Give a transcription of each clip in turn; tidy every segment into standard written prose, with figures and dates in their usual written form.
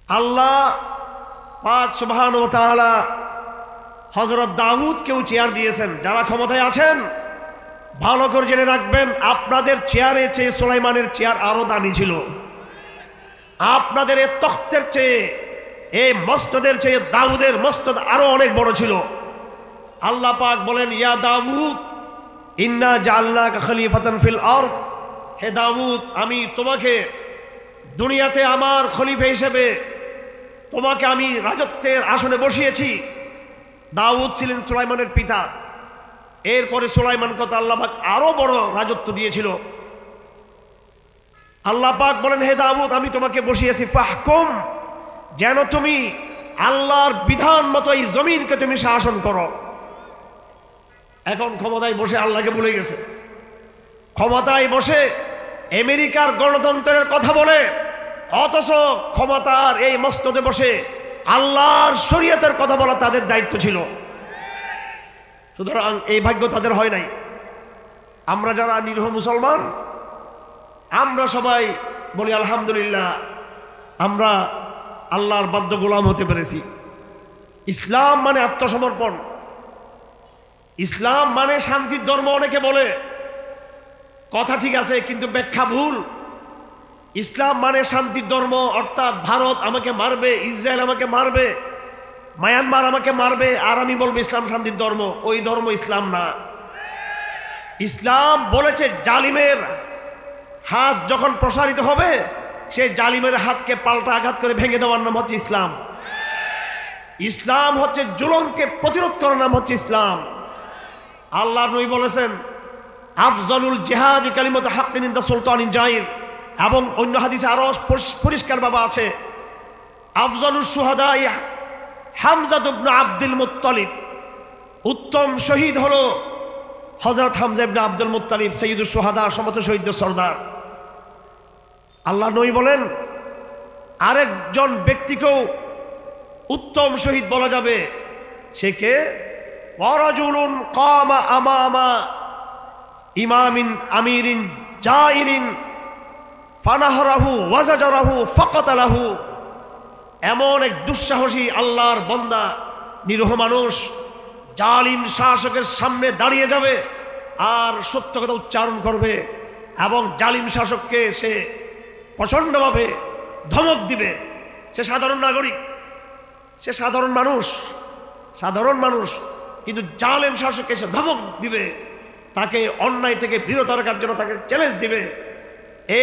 আল্লাহ পাক সুবহানাহু ওয়া তাআলা হযরত দাউদকেও চেয়ার দিয়েছেন। যারা ক্ষমতায় আছেন ভালো করে জেনে রাখবেন, আপনাদের চেয়ারের চেয়ে সুলাইমানের চেয়ার আরো দামি ছিল। আপনাদের এই তখ্তের চেয়ে, এই মসনদের চেয়ে দাউদের মসনদ আরো অনেক বড় ছিল। আল্লাহ পাক বলেন, ইয়া দাউদ ইন্না জাআলনাকা খলিফাতান ফিল আরদ, হে দাউদ আমি তোমাকে দুনিয়াতে আমার খলিফা হিসেবে তোমাকে আমি রাজত্বের আসনে বসিয়েছি। দাউদ ছিলেন সুলাইমানের পিতা। এরপরে সুলাইমান কত আল্লাহ পাক আরো বড় রাজত্ব দিয়েছিল। আল্লাহ পাক বলেন, হে দাউদ আমি তোমাকে বসিয়েছি ফাহকুম, যেন তুমি আল্লাহর বিধান মতো এই জমিনকে তুমি শাসন করো। এখন ক্ষমতায় বসে আল্লাহকে ভুলে গেছে। ক্ষমতায় বসে আমেরিকার গণতন্ত্রের কথা বলে, অথচ ক্ষমতার এই মসনদে বসে আল্লাহর শরীয়তের কথা বলা তাদের দায়িত্ব ছিল। সুতরাং এই ভাগ্য তাদের হয় নাই। আমরা যারা নিরীহ মুসলমান, আমরা সবাই বলি আলহামদুলিল্লাহ, আমরা আল্লাহর বাধ্য গোলাম হতে পেরেছি। ইসলাম মানে আত্মসমর্পণ, ইসলাম মানে শান্তির ধর্ম। অনেকে বলে কথা ঠিক আছে, কিন্তু ব্যাখ্যা ভুল। ইসলাম মানে শান্তির ধর্ম, অর্থাৎ ভারত আমাকে মারবে, ইসরায়েল আমাকে মারবে, মায়ানমার আমাকে মারবে, আর আমি বলবো ইসলাম শান্তির ধর্ম। ওই ধর্ম ইসলাম না। ইসলাম বলেছে জালিমের হাত যখন প্রসারিত হবে, সেই জালিমের হাতকে পাল্টা আঘাত করে ভেঙে দেওয়ার নাম হচ্ছে ইসলাম। ইসলাম হচ্ছে জুলুমকে প্রতিরোধ করার নাম হচ্ছে ইসলাম। আল্লাহর নবী বলেছেন, আফজালুল জিহাদ কালিমাতু হাক্কিন ইনদা সুলতানিন জাইর, এবং অন্য হাদিসে আরো পরিষ্কার ভাবে আছে, আফজালুশ শুহাদা হামজা ইবনে আব্দুল মুত্তালিব, উত্তম শহীদ হলো হযরত হামজা ইবনে আব্দুল মুত্তালিব, সাইয়্যিদুশ শুহাদা, সমস্ত শহীদদের সরদার। আল্লাহ নবী বলেন, আরেকজন ব্যক্তিকেও উত্তম শহীদ বলা যাবে, সে কে? ওয়ারাজুলুন কামা আমামা ইমামিন আমিরিন জাইরিন ফানাহরাহু ওয়াজাজারাহু ফাকাতালাহু, এমন এক দুঃসাহসী আল্লাহর বান্দা, নিরীহ মানুষ জালিম শাসকের সামনে দাঁড়িয়ে যাবে আর সত্য কথা উচ্চারণ করবে, এবং জালিম শাসককে সে প্রচণ্ডভাবে ধমক দিবে। সে সাধারণ নাগরিক, সে সাধারণ মানুষ, কিন্তু জালিম শাসককে সে ধমক দিবে, তাকে অন্যায় থেকে বিরত রাখার জন্য তাকে চ্যালেঞ্জ দিবে।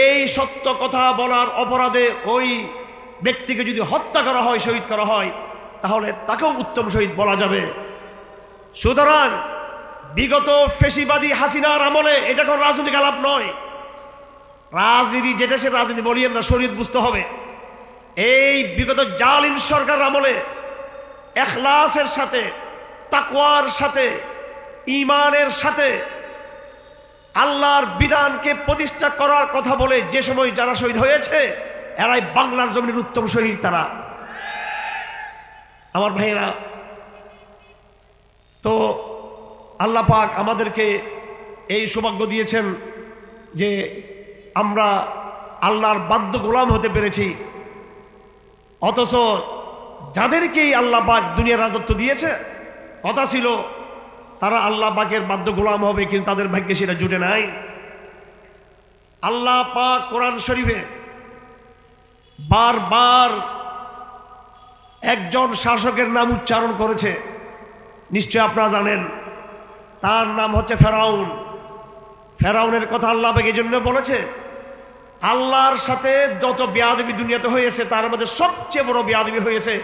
এই সত্য কথা বলার অপরাধে ওই ব্যক্তিকে যদি হত্যা করা হয়, শহীদ করা হয়, তাহলে তাকেও উত্তম শহীদ বলা যাবে। সুতরাং বিগত ফেসিবাদী হাসিনার আমলে এটা কোনো রাজনৈতিক আলাপ নয়। রাজনীতি যেটা সে রাজনীতি বলিয়েন না, শরীয়ত বুঝতে হবে। এই বিগত জালিম সরকার আমলে ইখলাসের সাথে, তাকওয়ার সাথে, ঈমানের সাথে আল্লাহর বিধানকে প্রতিষ্ঠা করার কথা বলে যে সময় যারা শহীদ হয়েছে, এরাই বাংলার জমিনের উত্তম শহীদ। তারা আমার ভাইয়েরা, তো আল্লাহ পাক আমাদেরকে এই সৌভাগ্য দিয়েছেন যে আমরা আল্লাহর বাধ্য গোলাম হতে পেরেছি। অথচ যাদেরকেই আল্লাহ পাক দুনিয়ার রাজত্ব দিয়েছে, কথা ছিল তারা আল্লাহ পাকের বাধ্য গোলাম হবে, কিন্তু তাদের ভাগ্যে সেটা জুটে নাই। আল্লাহ পাক কোরআন শরীফে বারবার একজন শাসকের নাম উচ্চারণ করেছে, নিশ্চয় আপনারা জানেন। তার নাম হচ্ছে ফেরাউন। ফেরাউনের কথা আল্লাহ পাক এই জন্য বলেছে, আল্লাহর সাথে যত বেয়াদবি দুনিয়াতে হয়েছে, তার মধ্যে সবচেয়ে বড় বেয়াদবি হয়েছে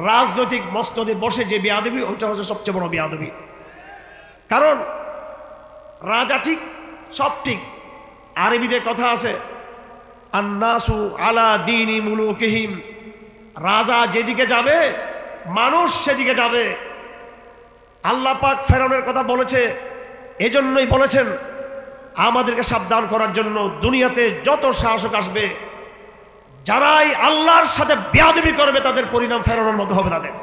রাজনৈতিক মসনদে বসে যে বেয়াদবি, ওইটা হচ্ছে সবচেয়ে বড় বেয়াদবি। কারণ রাজা ঠিক, সব ঠিক। আরবিতে কথা আছে, আন্নাসু আলা দীনি মুলুকিহিম, রাজা যেদিকে যাবে মানুষ সেদিকে যাবে। আল্লাহ পাক ফেরাউনের কথা বলেছে, এজন্যই বলেছেন আমাদেরকে সাবধান করার জন্য, দুনিয়াতে যত শাসক আসবে, যারাই আল্লাহর সাথে বেয়াদবি করবে তাদের পরিণাম ফেরাউনের মতো হবে। তাদের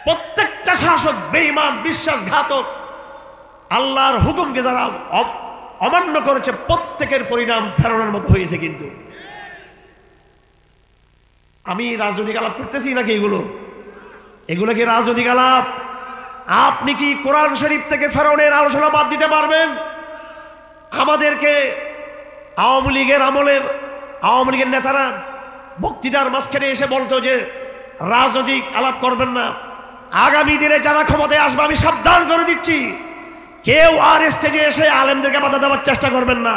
প্রত্যেকটা শাসক বেঈমান, বিশ্বাসঘাতক, আল্লাহর হুকুমকে যারা অমান্য করেছে, প্রত্যেকের পরিণাম ফেরাউনের মতো হয়েছে। কিন্তু আমি রাজনৈতিক আলাপ করতেছি নাকি? এগুলো কি রাজনৈতিক আলাপ? আপনি কি কোরআন শরীফ থেকে ফেরাউনের আলোচনা বাদ দিতে পারবেন? আমাদেরকে আওয়ামী লীগের আমলের আওয়ামী লীগের নেতারা বক্তৃতার মাঝখানে এসে বলতো যে রাজনৈতিক আলাপ করবেন না। আগামী দিনে যারা ক্ষমতায় আসবে আমি সাবধান করে দিচ্ছি, কেউ আর স্টেজে এসে আলেমদেরকে বাধা দেওয়ার চেষ্টা করবেন না।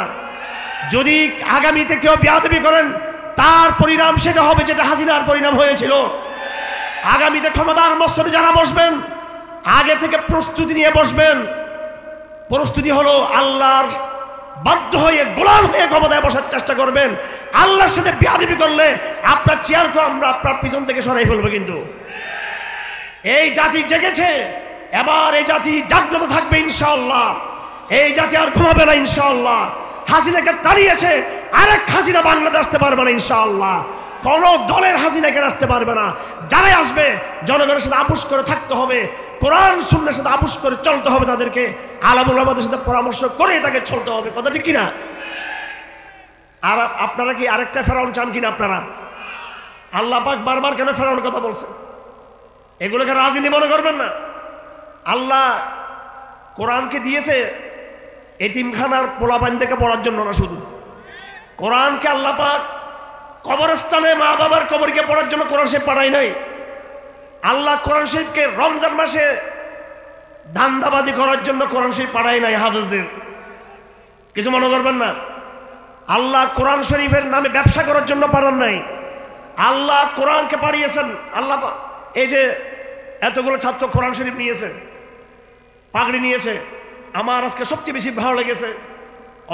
যদি আগামীতে কেউ বেয়াদবি করেন তার পরিণাম সেটা হবে যেটা হাসিনার পরিণাম হয়েছিল। আগামীতে ক্ষমতার মস্তরে যারা বসবেন আগে থেকে প্রস্তুতি নিয়ে বসবেন। প্রস্তুতি হলো আল্লাহর বাধ্য হয়ে গোলাম হয়ে ক্ষমতায় বসার চেষ্টা করবেন। আল্লাহর সাথে বেয়াদবি করলে আপনার চেয়ারকে আমরা আপনার পিছন থেকে সরাই ফেলবো। কিন্তু এই জাতি জেগেছে, এবার এই জাতি জাগ্রত থাকবে ইনশাআল্লাহ। এই জাতি আর ঘুমাবে না ইনশাআল্লাহ। হাসিনাকে তাড়িয়েছে, আরেক হাসিনা বাংলাদেশ আসতে পারবে না ইনশাআল্লাহ। কোন দলের হাসিনাকে আসতে পারবে না। যারাই আসবে জনগণের সাথে আপোষ করে থাকতে হবে, কোরআন সুন্নাহর সাথে আপোষ করে চলতে হবে, তাদেরকে আলেম ওলামাদের সাথে পরামর্শ করে তাকে চলতে হবে। কথা ঠিক কিনা? আর আপনারা কি আরেকটা ফেরাউন চান কিনা? আপনারা আল্লাহ পাক বারবার কেন ফেরাউনের কথা বলছে? এগুলোকে রাজনীতি মনে করবেন না। আল্লাহ কোরআনকে দিয়েছে এতিমখানার পোলাপাইনদেরকে পড়ার জন্য না, শুধু কোরআনকে আল্লাহ পাক কবরস্থানে মা বাবার কবরকে পড়ার জন্য কোরআন শরীফ পাঠায় নাই। আল্লাহ কোরআন শরীফকে রমজান মাসে ধান্দাবাজি করার জন্য কোরআন শরীফ পাঠায় নাই হাফেজদের। কিছু মনে করবেন না। আল্লাহ কোরআন শরীফের নামে ব্যবসা করার জন্য পাঠান নাই। আল্লাহ কোরআনকে পাঠিয়েছেন। আল্লাহ এই যে এতগুলো ছাত্র কোরআন শরীফ নিয়েছে, পাগড়ি নিয়েছে, আমার আজকে সবচেয়ে বেশি ভালো লেগেছে,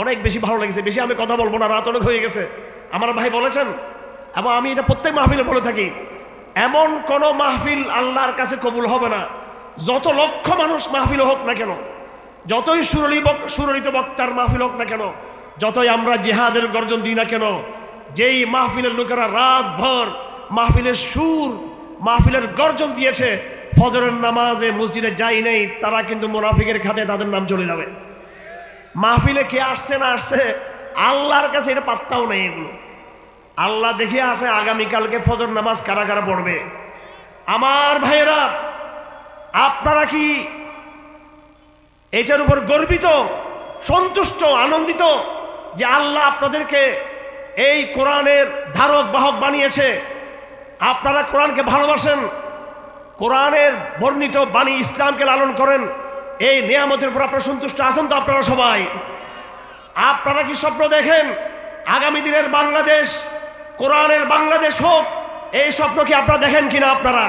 অনেক বেশি ভালো লেগেছে। বেশি আমি কথা বলবো না, রাত অনেক হয়ে গেছে। আমার ভাই বলেছেন এবং আমি এটা প্রত্যেক মাহফিলে বলে থাকি, এমন কোন মাহফিল আল্লাহর কাছে কবুল হবে না, যত লক্ষ মানুষ মাহফিল হোক না কেন, যতই সুরলিত বক্তার মাহফিল হোক না কেন, যতই আমরা জিহাদের গর্জন দিই না কেন, যেই মাহফিলের লোকেরা রাত ভর মাহফিলের সুর মাহফিলের গর্জন দিয়েছে, ফজরের নামাজে মসজিদে যাই নেই, তারা কিন্তু মুনাফিকের খাতে তাদের নাম চলে যাবে। মাহফিলে কে আসছে না আসছে আল্লাহর কাছে এটা পাত্তাও নেই। এগুলো আল্লাহ দেখে আছে আগামীকালকে ফজর নামাজ কারা কারা পড়বে। আমার ভাইয়েরা, আপনারা কি এটার উপর গর্বিত, সন্তুষ্ট, আনন্দিত যে আল্লাহ আপনাদেরকে এই কোরআনের ধারক বাহক বানিয়েছে? আপনারা কোরআনকে ভালোবাসেন, কোরআনের বর্ণিত বাণী ইসলামকে লালন করেন, এই নিয়ামতের উপর আপনারা সন্তুষ্ট আছেন তো? আপনারা সবাই আপনারা কি স্বপ্ন দেখেন আগামী দিনের বাংলাদেশ কোরআনের বাংলাদেশ হোক? এই স্বপ্ন কি আপনারা দেখেন কিনা? আপনারা,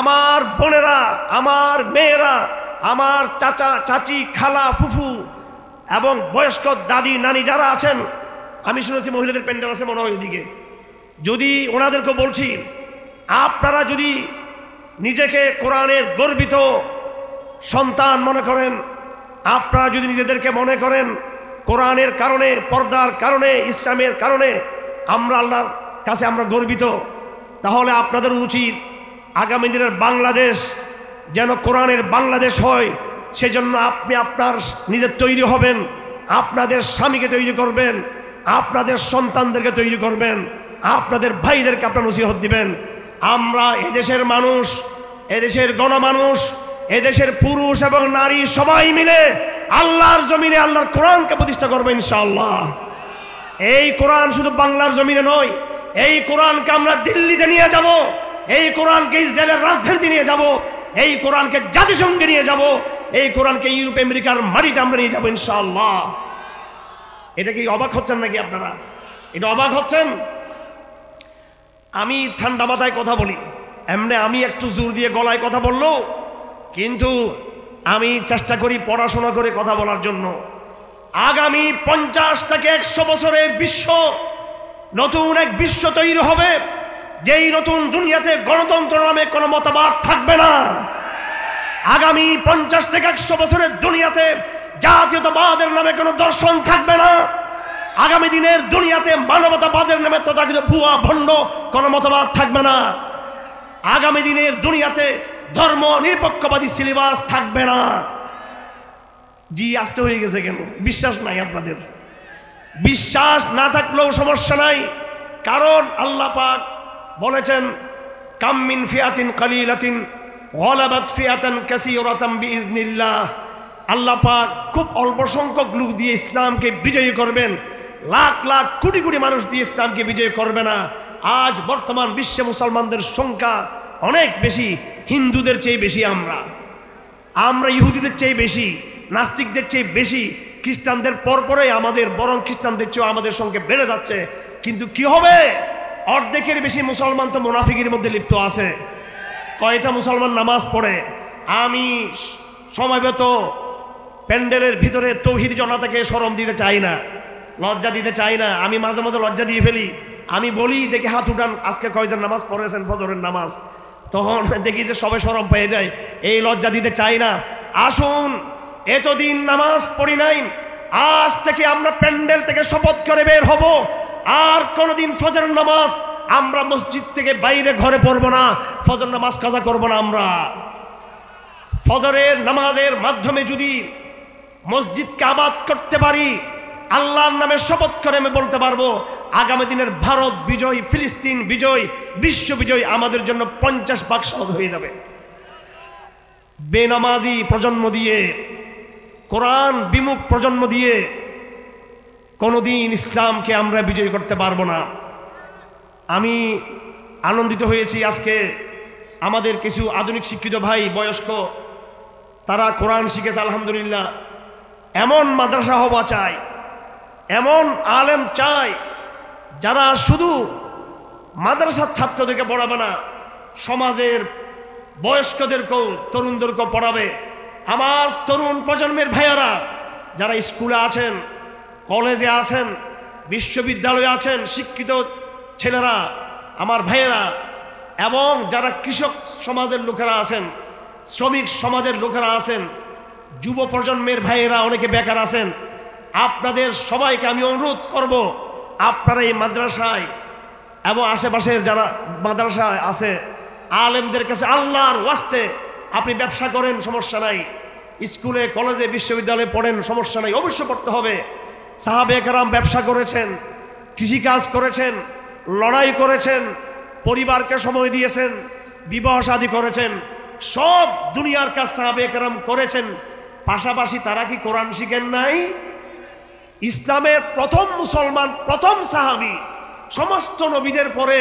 আমার বোনেরা, আমার মেয়েরা, আমার চাচা চাচি, খালা ফুফু এবং বয়স্ক দাদি নানি যারা আছেন, আমি শুনেছি মহিলাদের প্যান্ডেল আছে মনে হয় ওদিকে, যদি ওনাদেরকে বলছি, আপনারা যদি নিজেকে কোরআনের গর্বিত সন্তান মনে করেন, আপনারা যদি নিজেদেরকে মনে করেন কোরআনের কারণে, পর্দার কারণে, ইসলামের কারণে আমরা আল্লাহর কাছে আমরা গর্বিত, তাহলে আপনাদের উচিত আগামী দিনের বাংলাদেশ যেন কোরআনের বাংলাদেশ হয়, সেজন্য আপনি আপনার নিজের তৈরি হবেন, আপনাদের স্বামীকে তৈরি করবেন, আপনাদের সন্তানদেরকে তৈরি করবেন, আপনাদের ভাইদেরকে আপনার নসিহত দিবেন। আমরা এদেশের মানুষ, এদেশের গণমানুষ, এদেশের পুরুষ এবং নারী সবাই মিলে আল্লাহর জমিনে আল্লাহর কোরআনকে প্রতিষ্ঠা করবে ইনশাআল্লাহ। এই কোরআন শুধু বাংলার জমিনে নয়, এই কোরআনকে আমরা দিল্লিতে নিয়ে যাব, এই কোরআনকে ইসরায়েলের রাজধানীতে নিয়ে যাব, এই কোরআনকে জাতিসংঘে নিয়ে যাব, এই কোরআনকে ইউরোপ আমেরিকার মাটিতে আমরা নিয়ে যাবো ইনশাআল্লাহ। এটা কি অবাক হচ্ছেন নাকি আপনারা? এটা অবাক হচ্ছেন? আমি ঠান্ডা মাথায় কথা বলি, এমনি আমি একটু জোর দিয়ে গলায় কথা বললো, কিন্তু আমি চেষ্টা করি পড়াশোনা করে কথা বলার জন্য। আগামী 50 থেকে 100 বছরের বিশ্ব, নতুন এক বিশ্ব তৈরি হবে, যেই নতুন দুনিয়াতে গণতন্ত্র নামে কোনো মতবাদ থাকবে না। আগামী 50 থেকে 100 বছরের দুনিয়াতে জাতীয়তাবাদের নামে কোনো দর্শন থাকবে না। আগামী দিনের দুনিয়াতে মানবতাবাদের নামে তথাকথিত ভুয়া ভণ্ড কোনো মতবাদ থাকবে না। আগামী দিনের দুনিয়াতে ধর্ম নিরপেক্ষবাদী সিলেবাস থাকবে না। জি আসতে হয়ে গেছে কেন? বিশ্বাস নাই আপনাদের? বিশ্বাস না থাকলেও সমস্যা নাই, কারণ আল্লাহ পাক বলেছেন, কাম মিন ফিয়াতিন কালিলাতিন গলাবাত ফিয়াতান কাসীরাতান বিইজনিল্লাহ। আল্লাহ পাক খুব অল্প সংখ্যক লোক দিয়ে ইসলামকে বিজয়ী করবেন, লাখ লাখ কোটি কোটি মানুষ দিয়ে ইসলামকে বিজয় করবে না। আজ বর্তমান বিশ্বে মুসলমানদের সংখ্যা অনেক বেশি, হিন্দুদের চেয়ে বেশি, আমরা ইহুদিদের চেয়ে বেশি, নাস্তিকদের চেয়ে বেশি, খ্রিস্টানদের পরপরে আমাদের, বরং খ্রিস্টানদের চেয়ে আমাদের সংখ্যা বেড়ে যাচ্ছে। কিন্তু কি হবে, অর্ধেকের বেশি মুসলমান তো মুনাফিকের মধ্যে লিপ্ত আছে। কয়টা মুসলমান নামাজ পড়ে? আমি সময়মত প্যান্ডেলের ভিতরে তৌহিদ জনতাকে শরম দিতে চাই না, লজ্জা দিতে চাই না। আমি মাঝে মাঝে লজ্জা দিয়ে ফেলি। আমি বলি, দেখি হাত উঠান, আজকে কয়জন নামাজ পড়েছেন ফজরের নামাজ? তখন দেখি যে সবাই শরম পেয়ে যায়। এই লজ্জা দিতে চাই না। আসুন, এতদিন নামাজ পড়ি নাই, আজ থেকে আমরা প্যান্ডেল থেকে শপথ করে বের হব, আর কোনদিন ফজরের নামাজ আমরা মসজিদ থেকে বাইরে ঘরে পড়ব না, ফজর নামাজ কাজা করব না। আমরা ফজরের নামাজের মাধ্যমে যদি মসজিদকে আবাদ করতে পারি, আল্লাহর নামে শপথ করে আমি বলতে পারবো, আগামী দিনের ভারত বিজয়, ফিলিস্তিন বিজয়, বিশ্ব বিজয় আমাদের জন্য 50 ভাগ সহজ হয়ে যাবে। বেনামাজি প্রজন্ম দিয়ে, কোরআন বিমুখ প্রজন্ম দিয়ে কোনোদিন ইসলামকে আমরা বিজয় করতে পারবো না। আমি আনন্দিত হয়েছি আজকে আমাদের কিছু আধুনিক শিক্ষিত ভাই, বয়স্ক, তারা কোরআন শিখেছে আলহামদুলিল্লাহ। এমন মাদ্রাসা হওয়া চাই, এমন আলেম চাই যারা শুধু মাদ্রাসার ছাত্রদেরকে পড়াবে না, সমাজের বয়স্কদেরকেও, তরুণদেরকেও পড়াবে। আমার তরুণ প্রজন্মের ভাইয়ারা যারা স্কুলে আছেন, কলেজে আছেন, বিশ্ববিদ্যালয়ে আছেন, শিক্ষিত ছেলেরা, আমার ভাইয়েরা, এবং যারা কৃষক সমাজের লোকেরা আছেন, শ্রমিক সমাজের লোকেরা আছেন, যুব প্রজন্মের ভাইয়েরা অনেকে বেকার আছেন, আপনাদের সবাইকে আমি অনুরোধ করব, আপনারা এই মাদ্রাসায় এবং আশেপাশের যারা মাদ্রাসায় আছে আলেমদের কাছে আল্লাহর ওয়াস্তে আপনি ব্যবসা করেন, সমস্যা নাই। স্কুলে কলেজে বিশ্ববিদ্যালয়ে পড়েন, সমস্যা নাই, অবশ্য পড়তে হবে। সাহাবে কেরাম ব্যবসা করেছেন, কৃষিকাজ করেছেন, লড়াই করেছেন, পরিবারকে সময় দিয়েছেন, বিবাহ শাদী করেছেন, সব দুনিয়ার কাজ সাহাবে কেরাম করেছেন। পাশাপাশি তারা কি কোরআন শিখেন নাই? ইসলামের প্রথম মুসলমান, প্রথম সাহাবী, সমস্ত নবীদের পরে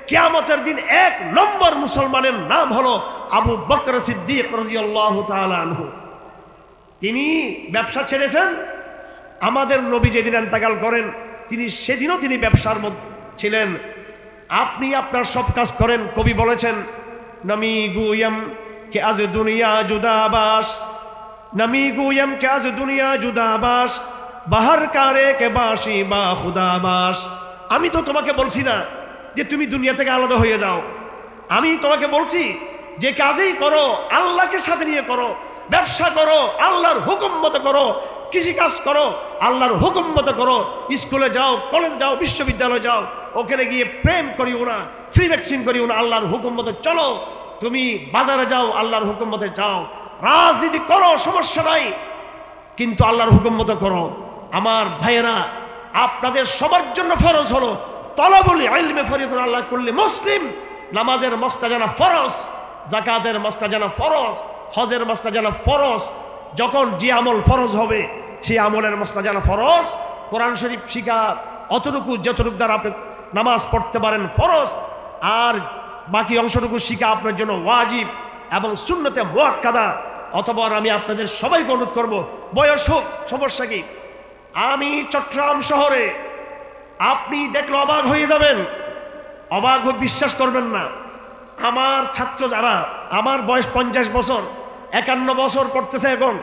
কিয়ামতের দিন 1 নম্বর মুসলমানের নাম হলো আবু বকর সিদ্দিক রাদিয়াল্লাহু তাআলা আনহু। তিনি ব্যবসা ছেড়েছেন। আমাদের নবী যেদিন ইন্তেকাল করেন, তিনি সেদিনও তিনি ব্যবসার মধ্যে ছিলেন। আপনি আপনার সব কাজ করেন। কবি বলেছেন, নমি গুয়ম কে আজ দুনিয়া জুদাবাস, নমি গুয়ম কে আজ দুনিয়া জুদাবাস, বাহার কারে কে বাসি বা খুদাবাস। আমি তো তোমাকে বলছি না যে তুমি দুনিয়া থেকে আলাদা হয়ে যাও। আমি তোমাকে বলছি যে কাজেই করো আল্লাহকে সাথে নিয়ে করো, ব্যবসা করো আল্লাহর হুকুম মতো করো, কৃষিকাজ করো আল্লাহর হুকুম মতো করো, স্কুলে যাও, কলেজ যাও, বিশ্ববিদ্যালয়ে যাও, ওখানে গিয়ে প্রেম করিও না, ফ্রি ভ্যাকসিন করিও না, আল্লাহর হুকুম মতো চলো। তুমি বাজারে যাও, আল্লাহর হুকুম মতো যাও, রাজনীতি করো, সমস্যা নাই, কিন্তু আল্লাহর হুকুম মতো করো। আমার ভাইয়েরা, আপনাদের সবার জন্য ফরজ হলো তলাবুল ইলমে ফরিদুন আল্লাহ কুল্লি মুসলিম। নামাজের মস্তাজানা ফরজ, যাকাতের মস্তাজানা ফরজ, হজের মস্তাজানা ফরজ। যখন যে আমল ফরজ হবে সেই আমলের মস্তাজানা ফরজ। কোরআন শরীফ শিখা অতটুকু যতটুকু দ্বারা আপনি নামাজ পড়তে পারেন ফরজ, আর বাকি অংশটুকু শিখা আপনার জন্য ওয়াজিব এবং সুন্নতে মুআক্কাদা। অথবা আমি আপনাদের সবাইকে অনুরোধ করব, বয়স হোক, সমস্যা কি। আমি চট্টগ্রাম শহরে, আপনি দেখলে অবাক হয়ে যাবেন, অবাক হয়ে বিশ্বাস করবেন না। আমার ছাত্র যারা, আমার বয়স 50 বছর, 51 বছর পড়তেছে এখন।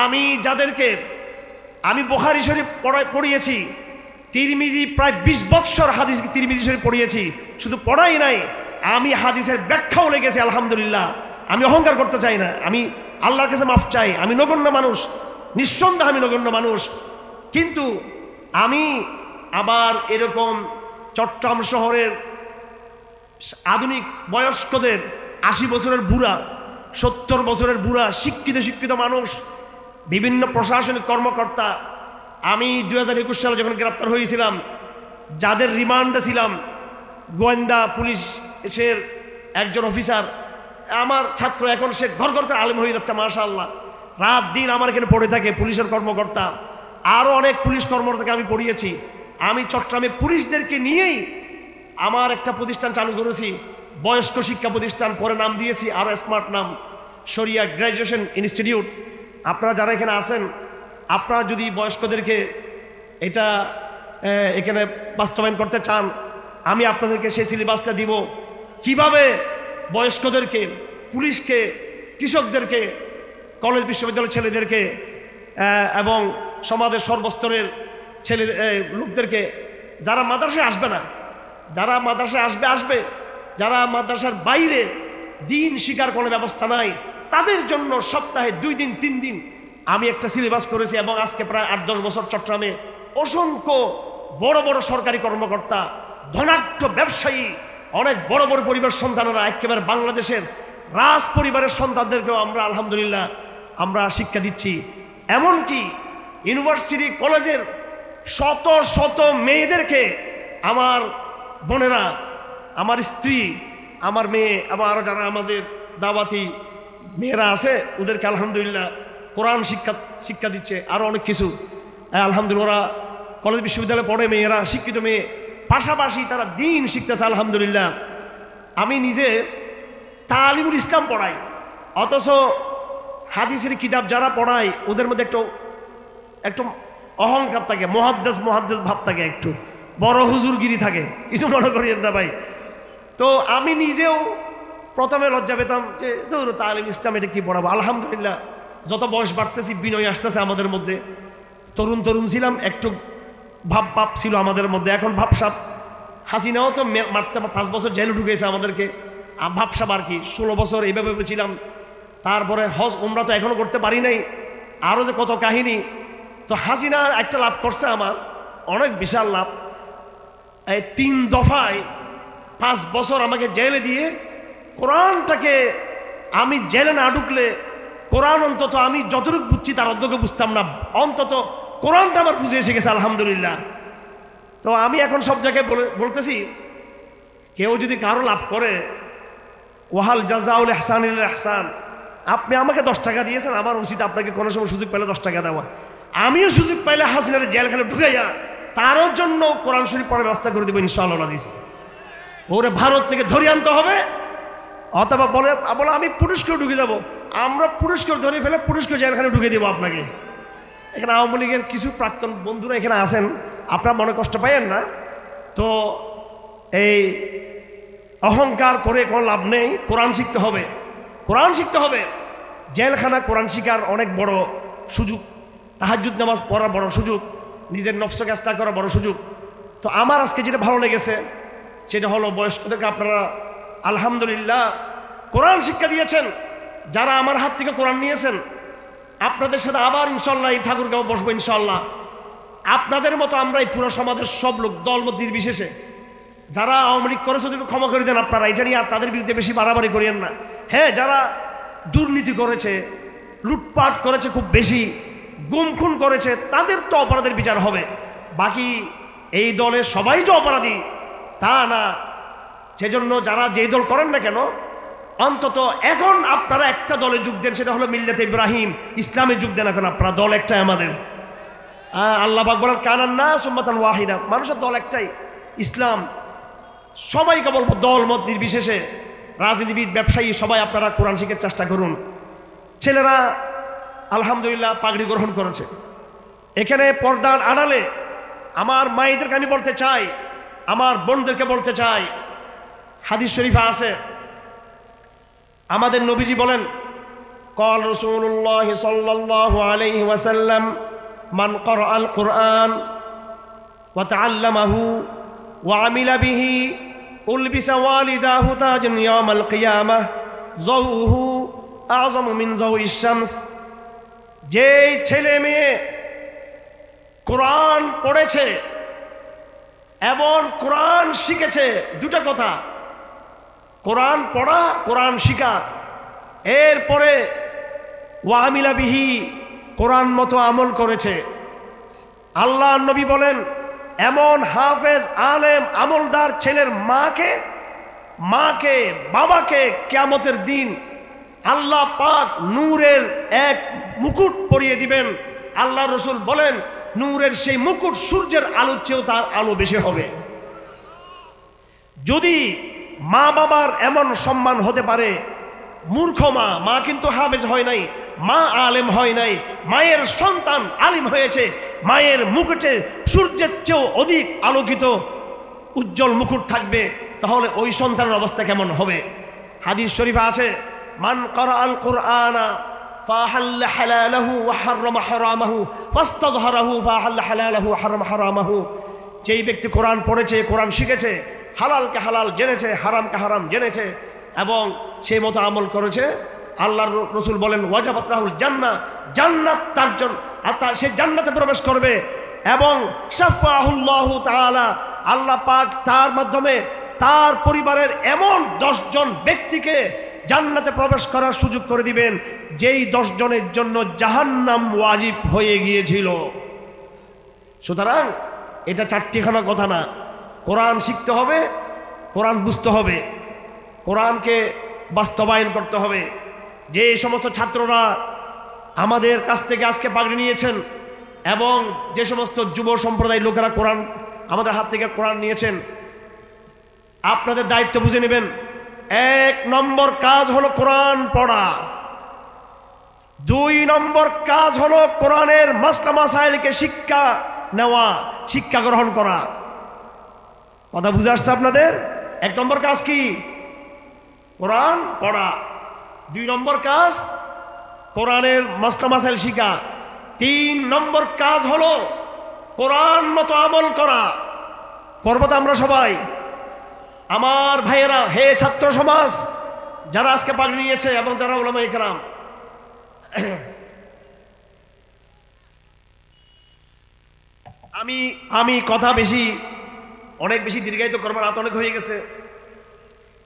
আমি যাদেরকে আমি বুখারী শরীফ পড়িয়েছি, তিরমিজি প্রায় 20 বছর হাদিস তিরমিজি শরীফ পড়িয়েছি, শুধু পড়াই নাই, আমি হাদিসের ব্যাখ্যাও লেগেছি আলহামদুলিল্লাহ। আমি অহংকার করতে চাই না, আমি আল্লাহর কাছে মাফ চাই, আমি নগণ্য মানুষ, নিঃসন্দেহে আমি নগণ্য মানুষ। কিন্তু আমি আবার এরকম চট্টগ্রাম শহরের আধুনিক বয়স্কদের, 80 বছরের বুড়া, 70 বছরের বুড়া, শিক্ষিত মানুষ, বিভিন্ন প্রশাসনিক কর্মকর্তা। আমি 2021 সালে যখন গ্রেপ্তার হয়েছিলাম, যাদের রিমান্ডে ছিলাম, গোয়েন্দা পুলিশের একজন অফিসার, আমার ছাত্র, এখন সে ঘর ঘর করে আলেম হয়ে যাচ্ছে মাশাআল্লাহ। রাত দিন আমার এখানে পড়ে থাকে পুলিশের কর্মকর্তা, আরও অনেক পুলিশ কর্মকর্তাকে আমি পড়িয়েছি। আমি চট্টগ্রামে পুলিশদেরকে নিয়েই আমার একটা প্রতিষ্ঠান চালু করেছি, বয়স্ক শিক্ষা প্রতিষ্ঠান, পরে নাম দিয়েছি আরও স্মার্ট নাম, শরিয়া গ্র্যাজুয়েশন ইনস্টিটিউট। আপনারা যারা এখানে আছেন, আপনারা যদি বয়স্কদেরকে এটা এখানে বাস্তবায়ন করতে চান, আমি আপনাদেরকে সেই সিলেবাসটা দিব, কিভাবে বয়স্কদেরকে, পুলিশকে, কৃষকদেরকে, কলেজ বিশ্ববিদ্যালয়ের ছেলেদেরকে এবং সমাজের সর্বস্তরের লোকদেরকে, যারা মাদ্রাসায় আসবে না, যারা মাদ্রাসায় আসবে, যারা মাদ্রাসার বাইরে দিন শিকার কোনো ব্যবস্থা নাই, তাদের জন্য সপ্তাহে 2 দিন 3 দিন আমি একটা সিলেবাস করেছি। এবং আজকে প্রায় 8-10 বছর চট্টগ্রামে অসংখ্য বড় বড় সরকারি কর্মকর্তা, ধনাঢ্য ব্যবসায়ী, অনেক বড় বড় পরিবারের সন্তানরা, একেবারে বাংলাদেশের রাজ পরিবারের সন্তানদেরকেও আমরা আলহামদুলিল্লাহ আমরা শিক্ষা দিচ্ছি। এমনকি ইউনিভার্সিটি কলেজের শত শত মেয়েদেরকে আমার বোনেরা, আমার স্ত্রী, আমার মেয়ে, এবং আরও যারা আমাদের দাওয়াতি মেয়েরা আছে, ওদেরকে আলহামদুলিল্লাহ কোরআন শিক্ষা দিচ্ছে, আরও অনেক কিছু আলহামদুলিল্লাহ। ওরা কলেজ বিশ্ববিদ্যালয়ে পড়ে, মেয়েরা শিক্ষিত মেয়ে, পাশাপাশি তারা দিন শিখতেছে আলহামদুলিল্লাহ। আমি নিজে তালিমুল ইসলাম পড়াই, অথচ হাদিসের কিতাব যারা পড়ায় ওদের মধ্যে একটু অহংকার থাকে, মহাদ্দেশ ভাব থাকে, একটু বড় হুজুরগিরি থাকে, কিছু মনে করিয়েন না ভাই। তো আমি নিজেও প্রথমে লজ্জা পেতাম যে ধরো তালিম ইসলাম এটা কি পড়াবো। আলহামদুলিল্লাহ যত বয়স বাড়তেছি বিনয় আসতেছে আমাদের মধ্যে। তরুণ ছিলাম, একটু ভাব ছিল আমাদের মধ্যে, এখন ভাবসাব। হাসিনাও তো মারতে 5 বছর জেলে ঢুকেছে আমাদেরকে, ভাবসাব আর কি। 16 বছর এইভাবে ছিলাম। তারপরে হজ উমরা তো এখনো করতে পারি নাই, আরও যে কত কাহিনী। তো হাসিনা একটা লাভ করছে আমার, অনেক বিশাল লাভ। এই 3 দফায় 5 বছর আমাকে জেলে দিয়ে কোরআনটাকে, আমি জেলে না ঢুকলে কোরআন অন্তত আমি যতটুকু বুঝছি তার অর্ধেকও বুঝতাম না, অন্তত কোরআনটা আমার বুঝে এসে গেছে আলহামদুলিল্লাহ। তো আমি এখন সব জায়গায় বলতেছি, কেউ যদি কারো লাভ করে, ওয়াহাল জাযাউল ইহসানিল ইহসান, আপনি আমাকে 10 টাকা দিয়েছেন, আমার উচিত আপনাকে কোনো সময় সুযোগ পেলে 10 টাকা দেওয়া। আমিও সুযোগ পাইলে হাসিনার জেলখানে ঢুকাইয়া তারও জন্য কোরআন শরীফ পড়ার ব্যবস্থা করে দেবো ইনশাআল্লাহ আজিজ। ওরে ভারত থেকে ধরে আনতে হবে, অথবা বলে আমি পুরস্কার ঢুকে যাব, আমরা পুরস্কার ধরে ফেলে পুরস্কার জেলখানে ঢুকে দেবো আপনাকে। এখানে আওয়ামী লীগের কিছু প্রাক্তন বন্ধুরা এখানে আছেন, আপনারা মনে কষ্ট পাইয়েন না। তো এই অহংকার করে কোনো লাভ নেই, কোরআন শিখতে হবে, কোরআন শিখতে হবে। জেলখানা কোরআন শিখার অনেক বড় সুযোগ, তাহাজ্জুদ নামাজ পড়ার বড় সুযোগ, নিজের নফসকে আস্থা করার বড় সুযোগ। তো আমার আজকে যেটা ভালো লেগেছে সেটা হলো বয়স্কদেরকে আপনারা আলহামদুলিল্লাহ কোরআন শিক্ষা দিয়েছেন। যারা আমার হাত থেকে কোরআন নিয়েছেন, আপনাদের সাথে আবার ইনশাল্লাহ এই ঠাকুরগাঁও বসবো ইনশাল্লাহ। আপনাদের মতো আমরা এই পুরো সমাজের সব লোক, দলমত নির্বিশেষে, যারা আওয়ামী লীগ করেছে ওদেরকে ক্ষমা করে দেন আপনারা, এটা নিয়ে আর তাদের বিরুদ্ধে বেশি বাড়াবাড়ি করিয়েন না। হ্যাঁ, যারা দুর্নীতি করেছে, লুটপাট করেছে, খুব বেশি গুম খুন করেছে, তাদের তো অপরাধের বিচার হবে। বাকি এই দলের সবাই যে অপরাধী তা না। সেজন্য যারা যেই দল করেন না কেন, অন্তত এখন আপনারা একটা দলে যোগ দেন, সেটা হলো মিল্লাতে ইব্রাহিম, ইসলামে যোগ দেন। এখন আপনারা দল একটাই আমাদের, আল্লাহ পাক বলেন কানান্না সুম্মাতান ওয়াহিদা, মানুষের দল একটাই ইসলাম। সবাইকে বলবো দল মত নির্বিশেষে, রাজনীতিবিদ, ব্যবসায়ী, সবাই আপনারা কোরআন শিখার চেষ্টা করুন। ছেলেরা আলহামদুলিল্লাহ পাগড়ি গ্রহণ করেছে। এখানে পর্দার আড়ালে আমার মায়েদেরকে আমি বলতে চাই, আমার বোনদেরকে বলতে চাই, হাদিস শরীফে আছে, আমাদের নবীজি বলেন, ক্বাল রাসূলুল্লাহ সাল্লাল্লাহু আলাইহি ওয়াসাল্লাম মান ক্বারাআল কুরআন ওয়া তাআল্লামাহু ওয়া আমিলা বিহি উলবিসা ওয়ালিদাহু তাজান ইয়াউমাল কিয়ামাহ যাওহু আযমু মিন যাওইশ শামস। যেই ছেলে মেয়ে কোরআন পড়েছে এবং কোরআন শিখেছে, দুটো কথা, কোরআন পড়া, কোরআন শিখা, এরপরে ওয়ামিলা বিহি, কোরআন মতো আমল করেছে। আল্লাহ নবী বলেন এমন হাফেজ আলেম আমলদার ছেলের মাকে বাবাকে কিয়ামতের দিন আল্লাহ পাক নূরের এক মুকুট পরিয়ে দিবেন। আল্লাহ রসুল বলেন নূরের সেই মুকুট সূর্যের আলোর চেয়েও তার আলো বেশি হবে। যদি মা বাবার এমন সম্মান হতে পারে, মূর্খ মা কিন্তু হাফেজ হয় নাই, মা আলেম হয় নাই, মায়ের সন্তান আলিম হয়েছে, মায়ের মুকুটে সূর্যের চেয়েও অধিক আলোকিত উজ্জ্বল মুকুট থাকবে, তাহলে ওই সন্তানের অবস্থা কেমন হবে? হাদিস শরীফে আছে, মান ক্বারাআল কুরআনা ফাহাল্লা হালালাহু ওয়া হাররামা হারামাহু ফাস্তাযহারাহু ফাহাল্লা হালালাহু ওয়া হাররামা হারামাহু। যেই ব্যক্তি কোরআন পড়েছে, কোরআন শিখেছে, হালালকে হালাল জেনেছে, হারামকে হারাম জেনেছে এবং সেই মতো আমল করেছে, আল্লাহর রসুল বলেন ওয়াজাবাত লাহুল জান্নাহ, জান্নাত তার জন্য, সে জান্নাতে প্রবেশ করবে। এবং শাফাহুল্লাহু তাআলা, আল্লাহ পাক তার মাধ্যমে তার পরিবারের এমন 10 জন ব্যক্তিকে জান্নাতে প্রবেশ করার সুযোগ করে দিবেন যেই 10 জনের জন্য জাহান্নাম ওয়াজিব হয়ে গিয়েছিল। সুতরাং এটা চারটিখানা কথা না, কোরআন শিখতে হবে, কোরআন বুঝতে হবে, কোরআনকে বাস্তবায়ন করতে হবে। যে সমস্ত ছাত্ররা আমাদের কাছ থেকে আজকে পাগড়ি নিয়েছেন এবং যে সমস্ত যুব সম্প্রদায়ের লোকেরা কোরআন আমাদের হাত থেকে কোরআন নিয়েছেন, আপনাদের দায়িত্ব বুঝে নেবেন। 1 নম্বর কাজ হলো কোরআন পড়া, 2 নম্বর কাজ হলো কোরআনের মাসলা মাসাইলকে শিক্ষা নেওয়া, শিক্ষা গ্রহণ করা। কথা বুঝে আসছে আপনাদের? 1 নম্বর কাজ কি? কোরআন পড়া। 2 নম্বর কাজ কোরআনের মাসলা মাসাইল শিখা। 3 নম্বর কাজ হলো কোরআন মতো আমল করা। করবো তো আমরা সবাই? আমার ভাইয়েরা, হে ছাত্র সমাজ যারা আজকে পাগড়ি নিয়েছে এবং যারা উলামায়ে কেরাম, আমি কথা অনেক বেশি দীর্ঘায়িত করবো, রাত অনেক হয়ে গেছে,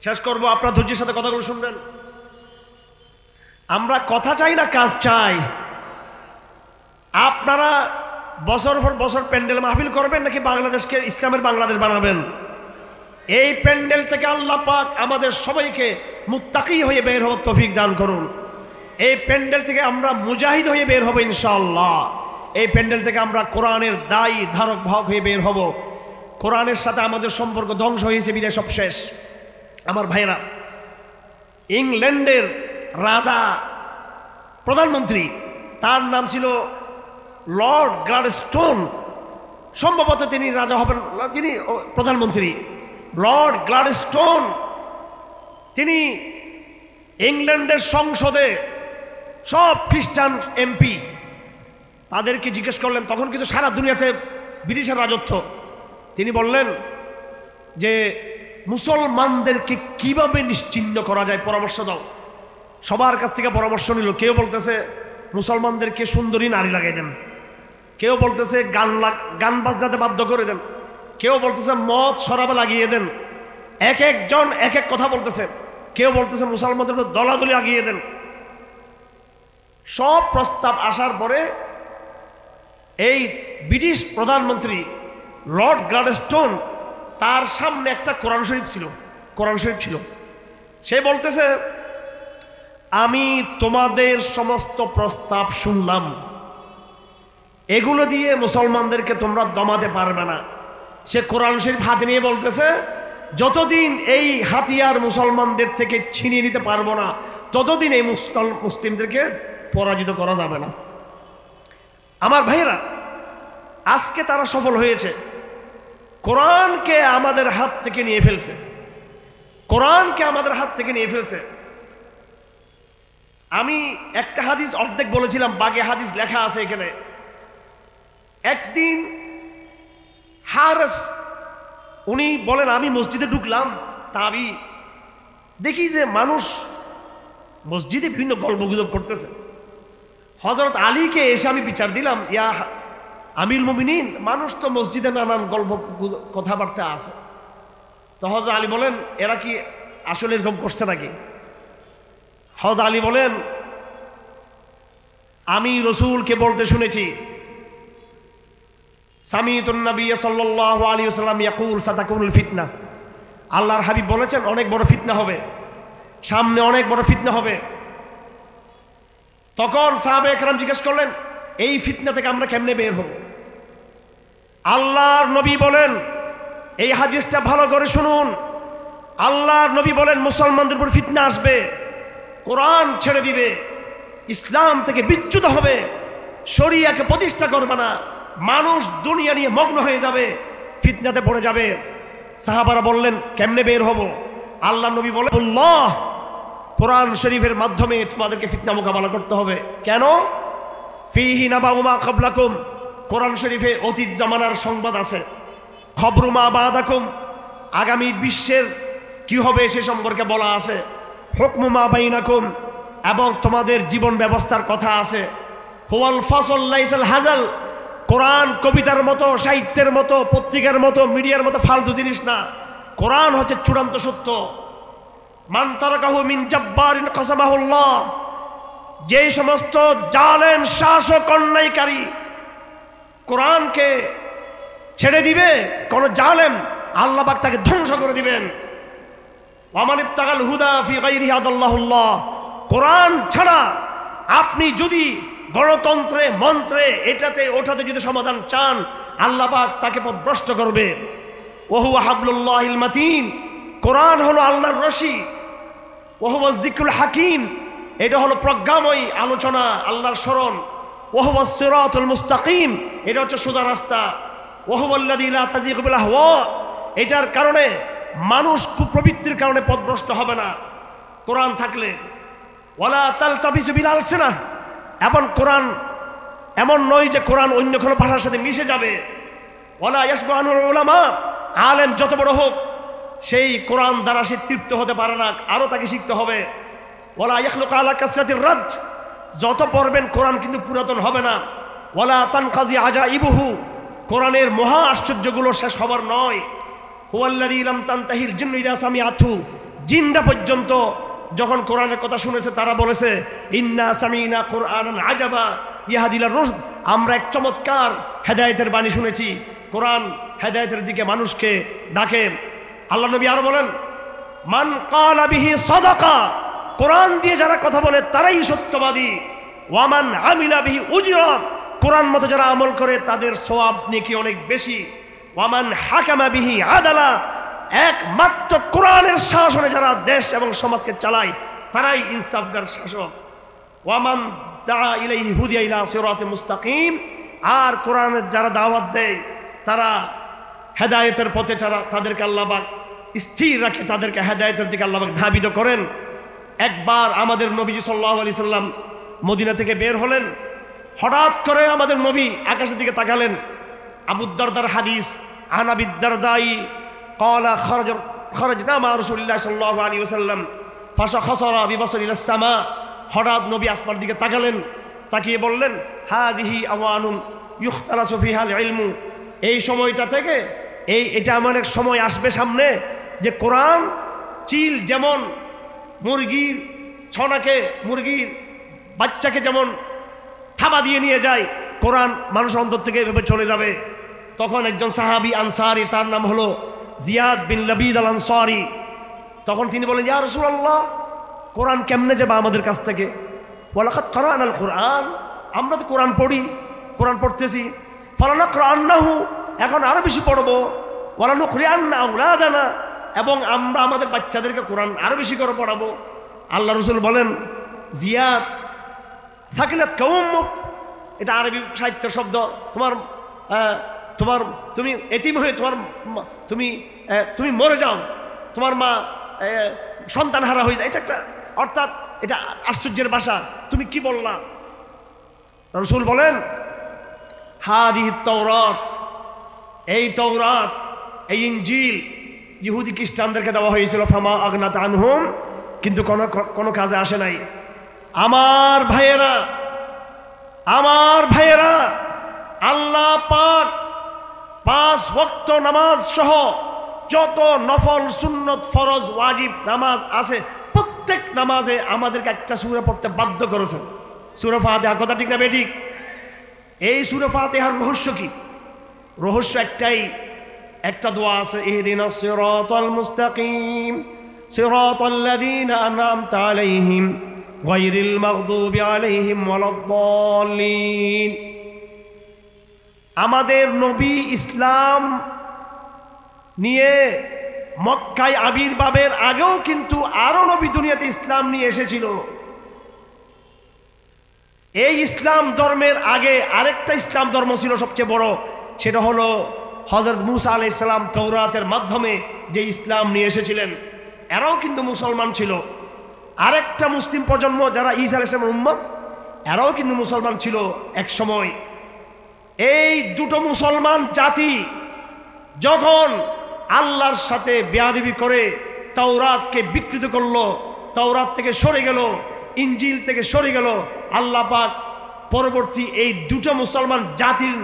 শেষ করবো। আপনার ধৈর্যের সাথে কথাগুলো শুনবেন। আমরা কথা চাই না, কাজ চাই। আপনারা বছর পর বছর প্যান্ডেল মাহফিল করবেন নাকি বাংলাদেশকে ইসলামের বাংলাদেশ বানাবেন? এই প্যান্ডেল থেকে আল্লাহ পাক আমাদের সবাইকে মুত্তাকি হয়ে বের হওয়ার তৌফিক দান করুন। এই প্যান্ডেল থেকে আমরা মুজাহিদ হয়ে বের হব ইনশাআল্লাহ। এই প্যান্ডেল থেকে আমরা কোরআনের দায়ী ধারক বাহক হয়ে বের হব। কোরআনের সাথে আমাদের সম্পর্ক ধ্বংস হয়েছে, বিদায় সব শেষ। আমার ভাইরা, ইংল্যান্ডের রাজা প্রধানমন্ত্রী, তার নাম ছিল লর্ড গ্লাডস্টোন। সম্ভবত তিনি রাজা হবেন, তিনি প্রধানমন্ত্রী। লর্ড গ্লাডস্টোন তিনি ইংল্যান্ডের সংসদে সব খ্রিস্টান এমপি তাদেরকে জিজ্ঞেস করলেন, তখন কিন্তু সারা দুনিয়াতে ব্রিটিশের রাজত্ব। তিনি বললেন যে মুসলমানদেরকে কিভাবে নিশ্চিহ্ন করা যায়, পরামর্শ দাও। সবার কাছ থেকে পরামর্শ নিল। কেউ বলতেছে মুসলমানদেরকে সুন্দরী নারী লাগাই দেন, কেউ বলতেছে গান বাজনাতে বাধ্য করে দেন, কেউ বলতেছে মদ শরাবে লাগিয়ে দেন। এক একজন এক এক কথা বলতেছে। কেউ বলতেছে মুসলমানদের দলাদলি লাগিয়ে দেন। সব প্রস্তাব আসার পরে এই ব্রিটিশ প্রধানমন্ত্রী লর্ড গ্লাডস্টোন, তার সামনে একটা কোরআন শরীফ ছিল। সে বলতেছে, আমি তোমাদের সমস্ত প্রস্তাব শুনলাম, এগুলো দিয়ে মুসলমানদেরকে তোমরা দমাতে পারবে না। সে কোরআন শরীফ হাতে নিয়ে বলতেছে, যতদিন এই হাতিয়ার মুসলমানদের থেকে ছিনিয়ে নিতে পারবো না, ততদিন এই মুসলিমদেরকে পরাজিত করা যাবে না। আমার ভাইয়েরা, আজকে তারা সফল হয়েছে। কোরআনকে আমাদের হাত থেকে নিয়ে ফেলছে। আমি একটা হাদিস অর্ধেক বলেছিলাম, বাকি হাদিস লেখা আছে এখানে। একদিন হারেস উনি বলেন, আমি মসজিদে ঢুকলাম, তাবি দেখি যে মানুষ মসজিদে বিভিন্ন গল্পগুজব করতেছে। হযরত আলীকে এসে আমি বিচার দিলাম, ইয়া আমিরুল মুমিনিন, মানুষ তো মসজিদে নানান গল্প কথাবার্তা আছে, তো হযরত আলী বলেন, এরা কি আসলে এরকম করছে নাকি? হযরত আলী বলেন, আমি রসুলকে বলতে শুনেছি, সামিতুন নবী সাল্লাল্লাহু আলাইহি ওয়াসাল্লাম ইয়াকুল সাতাকুনুল ফিতনা, আল্লাহর হাবিব বলেছেন অনেক বড় ফিতনা হবে, সামনে অনেক বড় ফিতনা হবে। তখন সাহাবায়ে কেরাম জিজ্ঞেস করলেন, এই ফিতনা থেকে আমরা কেমনে বের হব? আল্লাহর নবী বলেন, এই হাদিসটা ভালো করে শুনুন, আল্লাহর নবী বলেন মুসলমানদের উপর ফিতনা আসবে, কোরআন ছেড়ে দিবে, ইসলাম থেকে বিচ্যুত হবে, শরিয়াকে প্রতিষ্ঠা করবে না, মানুষ দুনিয়া নিয়ে মগ্ন হয়ে যাবে, ফিতনাতে পড়ে যাবে। সাহাবারা বললেন কেমনে বের হব? আল্লাহ নবী বলেন, আল্লাহ কোরআন শরীফের মাধ্যমে তোমাদেরকে ফিতনা মোকাবেলা করতে হবে। কেন? ফিহি নাবাউ মা ক্বাবলাকুম, কোরআন শরীফে অতীত জামানার সংবাদ আছে, খবরু মা বাদাকুম, আগামী বিশ্বের কি হবে সে সম্পর্কে বলা আছে, হুকমু মা বাইনাকুম, এবং তোমাদের জীবন ব্যবস্থার কথা আছে। হুয়াল ফাসল লাইসাল হাজাল, কোরআন কবিতার মতো, সাহিত্যের মতো, পত্রিকার মতো, মিডিয়ার মতো ফালতু জিনিস না, কোরআন হচ্ছে চূড়ান্ত সত্য। মান তারাকাহু মিন জাব্বারিন কাসামাহুল্লাহ, যে সমস্ত জালেম শাসক অন্যায়কারী কোরআনকে ছেড়ে দিবে, কোন জালেম, আল্লাহ পাক তাকে ধ্বংস করে দিবেন। ওয়ামান ইবতাগাল হুদা ফি গায়রি হাদাল্লাহুল্লাহ, কোরআন ছাড়া আপনি যদি গণতন্ত্রে মন্ত্রে এটাতে ওঠাতে যদি সমাধান চান, আল্লাহ পাক তাকে পথভ্রষ্ট করবে। ওহুয়া হাবলুল্লাহিল মাতিন, কোরআন হলো আল্লাহর রশি। ওহুয়া যিকরুল হাকিম, এটা হলো প্রজ্ঞাময় আলোচনা, আল্লাহর স্মরণ। ওহুয়া সিরাতুল মুস্তাকিম, এটা হচ্ছে সোজা রাস্তা। ওহুয়াল্লাযী লা তাযিগু বিল আহওয়া, এটার কারণে মানুষ কুপ্রবৃত্তির কারণে পথভ্রষ্ট হবে না কোরআন থাকলে। ওয়ালা তালতাবিসু বিল আলসিনাহ, এবং কোরআন এমন নয় যে কোরআন অন্য কোনো ভাষার সাথে মিশে যাবে। ওয়ালা ইয়াসবানুল উলামা, আলেম যত বড় হোক সেই কোরআন দ্বারা সে তৃপ্ত হতে পারে না, আরো তাকে শিখতে হবে। ওয়ালা ইয়াখলুকু আলা কাসরাতির রাদ, যত পড়বেন কোরআন কিন্তু পুরাতন হবে না। ওয়ালা তানকাজি আজাইবুহু, কোরআনের মহা আশ্চর্যগুলো শেষ হবার নয়। হুয়াল্লাযী লাম তানতাহিল জিন্নু ইযা সামিআতহু, জিনরা পর্যন্ত যখন কোরআনের কথা শুনেছে তারা বলেছে ইন্না সামিনা কুরআনান আজাবা ইয়াহদি ইলা রুশদ, আমরা এক চমৎকার হেদায়েতের বাণী শুনেছি। কোরআন হেদায়েতের দিকে মানুষকে ডাকে। আল্লাহ নবী আরো বলেন, মান ক্বালা বিহি সাদাকা, কোরআন দিয়ে যারা কথা বলে তারাই সত্যবাদী। ওয়ামান আমিলা বিহি উজরা, কোরআন মতো যারা আমল করে তাদের সওয়াব নেকি অনেক বেশি। ওয়ামান হাকামা বিহি আদালা, একমাত্র কোরআনের শাসনে যারা দেশ এবং সমাজকে চালায় তারাই ইনসাফগার শাসক। ওয়ামান দাআ ইলাইহি হুদিয়া ইলা সিরাতিল মুস্তাকিম, আর কোরআনের যারা দাওয়াত দেয় তারা হেদায়েতের পথে, যারা তাদেরকে আল্লাহ পাক স্থির রাখে, তাদেরকে হেদায়েতের দিকে আল্লাহ পাক ধাবিত করেন। একবার আমাদের নবীজি সাল্লাল্লাহু আলাইহি সাল্লাম মদিনা থেকে বের হলেন, হঠাৎ করে আমাদের নবী আকাশের দিকে তাকালেন। আবু দারদার হাদিস, আন আবি দারদাই ক্বালা খরজনা মা রাসূলিল্লাহ সাল্লাল্লাহু আলাইহি ওয়াসাল্লাম ফাশাখাসারা বিবাসরি ইলাস সামা, হঠাৎ নবী আসমানের দিকে তাকালেন, তাকিয়ে বললেন হাযিহি আওয়ানুন ইখতালাসু ফিহাল ইলমু, এই সময়টা থেকে এটা এমন এক সময় আসবে সামনে যে কোরআন চিল যেমন মুরগির ছনাকে, মুরগির বাচ্চাকে যেমন থাবা দিয়ে নিয়ে যায়, কোরআন মানুষের অন্তর থেকে এভাবে চলে যাবে। তখন একজন সাহাবী আনসারী, তার নাম হলো জিয়াদ বিন লাবিদ আল আনসারী, তখন তিনি বলেন ইয়া রাসূলুল্লাহ, কোরআন কেমনে যাবে আমাদের কাছ থেকে? ওয়ালাকাদ কারানাল কোরআন, আমরা তো কোরআন পড়ি, কোরআন পড়তেছি। ফালানাকরান্নাহু, এখন আরো বেশি পড়বো। ওয়ালানুকরিআন্না আওলাদানা, এবং আমরা আমাদের বাচ্চাদেরকে কোরআন আরো বেশি করে পড়াবো। আল্লাহ রাসূল বলেন জিয়াদ সাকিলাত কাউমুক, এটা আরবি সাহিত্যের শব্দ, তুমি এতিম হয়ে তুমি মরে যাও, তোমার মা সন্তান হারা হয়ে যায়, এটা একটা, অর্থাৎ এটা আশ্চর্যের ভাষা, তুমি কি বললা? রাসূল বলেন হাদিহি তাওরাত, এই তাওরাত, এই ইনজিল ইহুদি খ্রিস্টানদেরকে দেওয়া হয়েছিল, ফামা আগনাত আনহুম, কিন্তু কোনো কাজে আসে নাই। আমার ভাইয়েরা, আল্লাহ পাক 5 ওয়াক্ত নামাজ সহ যত নফল সুন্নত ফরজ ওয়াজিব নামাজ আছে প্রত্যেক নামাজে আমাদেরকে একটা সূরা পড়তে বাধ্য করেছেন, সূরা ফাতিহা। কথা ঠিক না বেঠিক? এই সূরা ফাতিহার রহস্য কি? রহস্য একটাই, একটা দোয়া আছে, ইহদিনাস সিরাতাল মুস্তাকিম সিরাতাল্লাযীনা আন'আমতা আলাইহিম গায়রিল মাগদুবি আলাইহিম ওয়ালাদ-দাল্লিন। আমাদের নবী ইসলাম নিয়ে মক্কায় আবির্ভাবের আগেও কিন্তু আরো নবী দুনিয়াতে ইসলাম নিয়ে এসেছিল। এই ইসলাম ধর্মের আগে আরেকটা ইসলাম ধর্ম ছিল সবচেয়ে বড়, সেটা হলো হযরত মূসা আলাইহিস সালাম তাওরাতের মাধ্যমে যে ইসলাম নিয়ে এসেছিলেন, এরাও কিন্তু মুসলমান ছিল। আরেকটা মুসলিম প্রজন্ম যারা ঈসা আলাইহিস সালামের উম্মত, এরাও কিন্তু মুসলমান ছিল এক সময়। এই দুটো মুসলমান জাতি যখন আল্লাহর সাথে বেয়াদবি করে তাওরাতকে বিকৃত করলো, তাওরাত থেকে সরে গেল, ইনজিল থেকে সরে গেল, আল্লাহ পাক পরবর্তী এই দুটো মুসলমান জাতির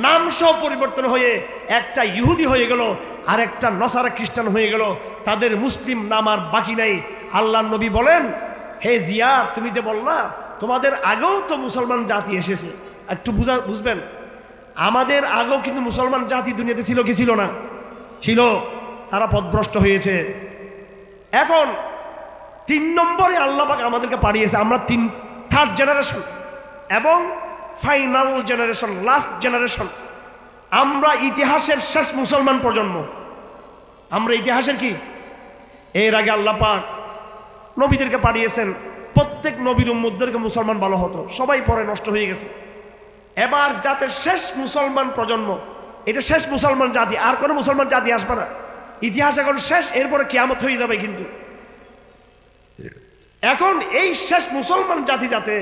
নাম সহ পরিবর্তন হয়ে একটা ইহুদি হয়ে গেল আর একটা নসারা খ্রিস্টান হয়ে গেল, তাদের মুসলিম নাম আর বাকি নাই। আল্লাহর নবী বলেন, হে জিয়া, তুমি যে বললা তোমাদের আগেও তো মুসলমান জাতি এসেছে, একটু বুঝবেন, আমাদের আগেও কিন্তু মুসলমান জাতি দুনিয়াতে ছিল কি ছিল না? ছিল। তারা পথভ্রষ্ট হয়েছে। এখন 3 নম্বরে আল্লাহ পাক আমাদেরকে পাঠিয়েছে, আমরা থার্ড জেনারেশন এবং ফাইনাল জেনারেশন, লাস্ট জেনারেশন। আমরা ইতিহাসের শেষ মুসলমান প্রজন্ম। আমরা ইতিহাসের কি? এর আগে আল্লাহ পাক নবীদেরকে পাঠিয়েছেন, প্রত্যেক নবীর উম্মতদেরকে মুসলমান ভালো হতো, সবাই পরে নষ্ট হয়ে গেছে। এবার যাতে শেষ মুসলমান প্রজন্ম, এটা শেষ মুসলমান জাতি, আর কোনো মুসলমান জাতি আসবে না। ইতিহাস এখন শেষ, এরপরে কিয়ামত হয়ে যাবে। কিন্তু এখন এই শেষ মুসলমান জাতি যাতে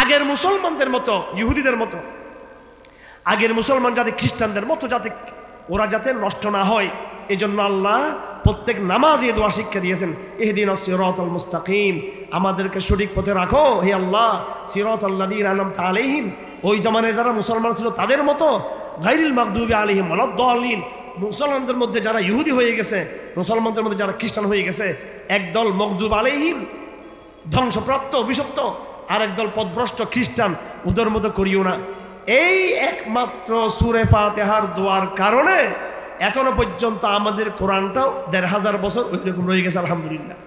আগের মুসলমানদের মতো, ইহুদিদের মতো, আগের মুসলমান জাতি খ্রিস্টানদের মতো যাতে ওরা যাতে নষ্ট না হয়, এই জন্য আল্লাহ প্রত্যেক নামাজে দোয়া শিক্ষা দিয়েছেন, ইহদিনাস সিরাতাল মুস্তাকিম, আমাদেরকে সঠিক পথে রাখো হে আল্লাহ, সিরাতাল্লাযীনা আন'আমতা আলাইহিম, ওই জামানায় যারা মুসলমান ছিল তাদের মতো, গায়রিল মাগদুবি আলাইহিম ওয়ালাদ-দাল্লিন, মুসলমানদের মধ্যে যারা ইহুদি হয়ে গেছে, মুসলমানদের মধ্যে যারা খ্রিস্টান হয়ে গেছে, একদল মগজুব আলাইহিম ধ্বংসপ্রাপ্ত অভিশপ্ত, আর একদল পথভ্রষ্ট খ্রিস্টান, ওদের মতো করিও না। এই একমাত্র সূরা ফাতিহার দোয়ার কারণে এখনো পর্যন্ত আমাদের কোরআনটাও ১৫০০ বছর ওইরকম রয়ে গেছে। আলহামদুলিল্লাহ,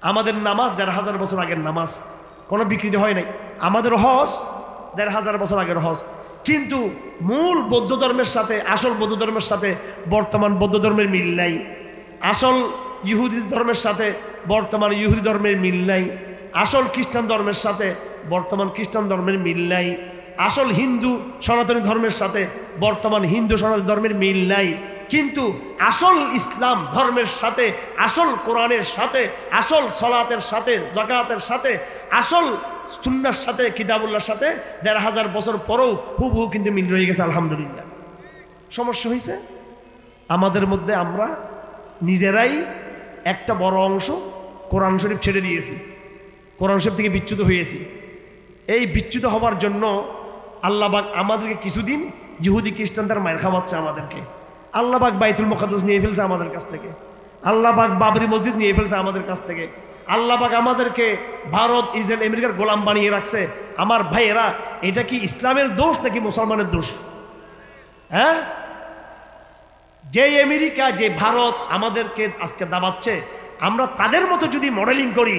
আমাদের নামাজ ১৫০০ বছর আগের নামাজ, কোনো বিকৃতি হয় নাই। আমাদের হজ ১৫০০ বছর আগের হজ, কিন্তু মূল বৌদ্ধ ধর্মের সাথে, আসল বৌদ্ধ ধর্মের সাথে বর্তমান বৌদ্ধ ধর্মের মিল নাই। আসল ইহুদি ধর্মের সাথে বর্তমান ইহুদি ধর্মের মিল নাই। আসল খ্রিস্টান ধর্মের সাথে বর্তমান খ্রিস্টান ধর্মের মিল নাই। আসল হিন্দু সনাতনী ধর্মের সাথে বর্তমান হিন্দু সনাতনী ধর্মের মিল নাই। কিন্তু আসল ইসলাম ধর্মের সাথে, আসল কোরআনের সাথে, আসল সলাতের সাথে, যাকাতের সাথে, আসল সুন্নাহর সাথে, কিতাবুল্লাহর সাথে ১৫০০ বছর পরেও হুবহু কিন্তু মিল রয়ে গেছে। আলহামদুলিল্লাহ। সমস্যা হয়েছে আমাদের মধ্যে, আমরা নিজেরাই একটা বড় অংশ কোরআন শরীফ ছেড়ে দিয়েছি, কোরআন শরীফ থেকে বিচ্যুত হয়েছি। এই বিচ্যুত হওয়ার জন্য আল্লাহ পাক আমাদেরকে কিছুদিন ইহুদি খ্রিস্টানদের মায়ের খাওয়াচ্ছে আমাদেরকে। আল্লাহ পাক বাইতুল মুকাদ্দাস নিয়ে ফেলছে আমাদের কাছ থেকে, আল্লাহ পাক বাবরি মসজিদ নিয়ে ফেলছে আমাদের কাছ থেকে, আল্লাহ পাক আমাদেরকে ভারত, ইসরায়েল, আমেরিকার গোলাম বানিয়ে রাখছে। আমার ভাইয়েরা, এটা কি ইসলামের দোষ নাকি মুসলমানের দোষ? হ্যাঁ, যে আমেরিকা, যে ভারত আমাদেরকে আজকে দাবাচ্ছে, আমরা তাদের মতো যদি মডেলিং করি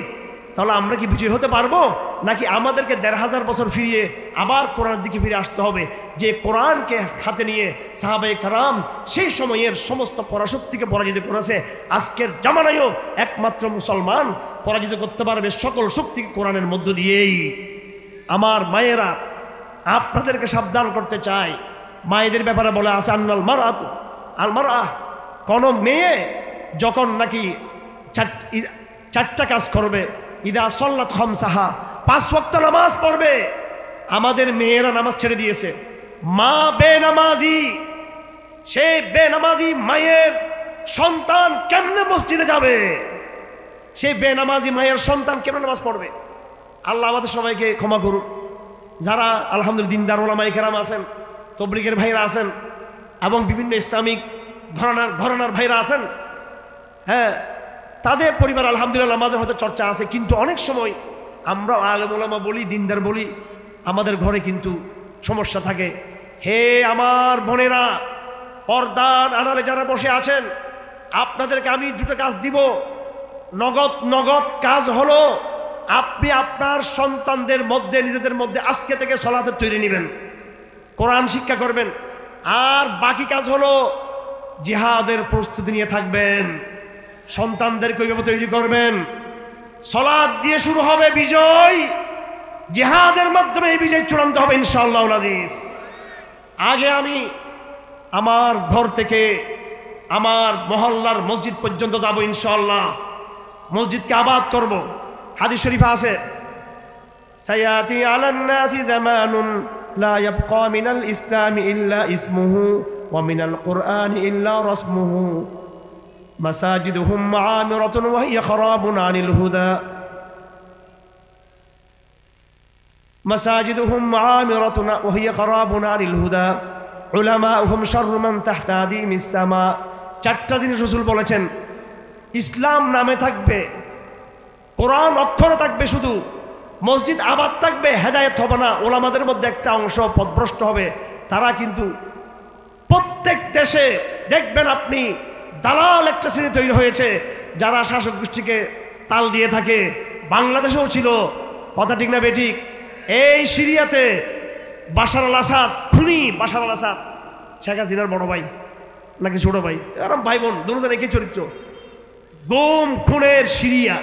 তাহলে আমরা কি বিজয়ী হতে পারবো? নাকি আমাদেরকে ১৫০০ বছর ফিরিয়ে আবার কোরআনের দিকে ফিরে আসতে হবে? যে কোরআনকে হাতে নিয়ে সাহাবায়ে কেরাম সেই সময়ের সমস্ত পরাশক্তিকে পরাজিত করেছে, আজকের জামানায়ও একমাত্র মুসলমান পরাজিত করতে পারবে সকল শক্তিকে কোরআনের মধ্য দিয়েই। আমার মায়েরা, আপনাদেরকে সাবধান করতে চাই, মায়েদের ব্যাপারে বলে আছে আন্নাল মারআতু আল মারআহ, কোন মেয়ে যখন নাকি 4টা কাজ করবে, ইদা সল্লাত খামসাহা, 5 ওয়াক্ত নামাজ পড়বে। আমাদের মেয়েরা নামাজ ছেড়ে দিয়েছে। মা বেনামাজি, সে বেনামাজি মায়ের সন্তান কেমনে মসজিদে যাবে? সেই বেনামাজি মায়ের সন্তান কেমনে নামাজ পড়বে? আল্লাহ আমাদের সবাইকে ক্ষমা করুন। যারা আলহামদুলিল্লাহ দিনদার ওলামায়ে কেরাম আছেন, তবলিগের ভাইরা আছেন, এবং বিভিন্ন ইসলামিক ঘরানার ভাইরা আছেন, হ্যাঁ, তাদের পরিবার আলহামদুলিল্লাহ নামাজের হয়তো চর্চা আছে। কিন্তু অনেক সময় আমরা আলেম ওলামা বলি, দিনদার বলি, আমাদের ঘরে কিন্তু সমস্যা থাকে। হে আমার বোনেরা, পর্দার আড়ালে যারা বসে আছেন, আপনাদেরকে আমি দুটো কাজ দিব। নগদ কাজ হলো, আপনি আপনার সন্তানদের মধ্যে, নিজেদের মধ্যে আজকে থেকে সলাতের তৈরি নেবেন, কোরআন শিক্ষা করবেন। আর বাকি কাজ হলো জিহাদের প্রস্তুতি নিয়ে থাকবেন, সন্তানদেরকে ওইভাবে তৈরি করবেন। সলাত দিয়ে শুরু হবে বিজয়, জিহাদের মাধ্যমে এই বিজয় চূড়ান্ত হবে ইনশাআল্লাহ আজিজ। আগে আমি আমার ঘর থেকে আমার মহল্লার মসজিদ পর্যন্ত যাব ইনশাআল্লাহ, মসজিদকে আবাদ করব। হাদিস শরীফে আছে, সায়াতি আলান নাসি জামানুন লা ইয়াবকা মিনাল ইসলামি ইল্লা ইসমুহু ওয়া মিনাল কুরআনি ইল্লা রাসমুহু মাসাজিদুহুম মাআমিরাতুন ওয়া হিয়া খারাবুন আনিল হুদা মাসাজিদুহুম মাআমিরাতুন ওয়া হিয়া খারাবুন আনিল হুদা উলামাউহুম শাররু মান তাহতা আদিমিস সামা। চারটা জিনিস রাসূল বলেছেন, ইসলাম নামে থাকবে, কোরআন অক্ষরে থাকবে, শুধু মসজিদ আবাদ থাকবে, হেদায়েত হবে না। ওলামাদের মধ্যে একটা অংশ পথভ্রষ্ট হবে। তারা কিন্তু প্রত্যেক দেশে দেখবেন আপনি দালাল একটা শ্রেণী তৈরি হয়েছে, যারা শাসক গোষ্ঠীকে তাল দিয়ে থাকে। বাংলাদেশেও ছিল, কথা ঠিক না বেঠিক? এই সিরিয়াতে বাশার আল আসাদ খুনি, বাশার আল আসাদ শেখ হাসিনার বড় ভাই নাকি ছোট ভাই, এরকম ভাই বোন দুজন একই চরিত্র। গুম খুনের সিরিয়া,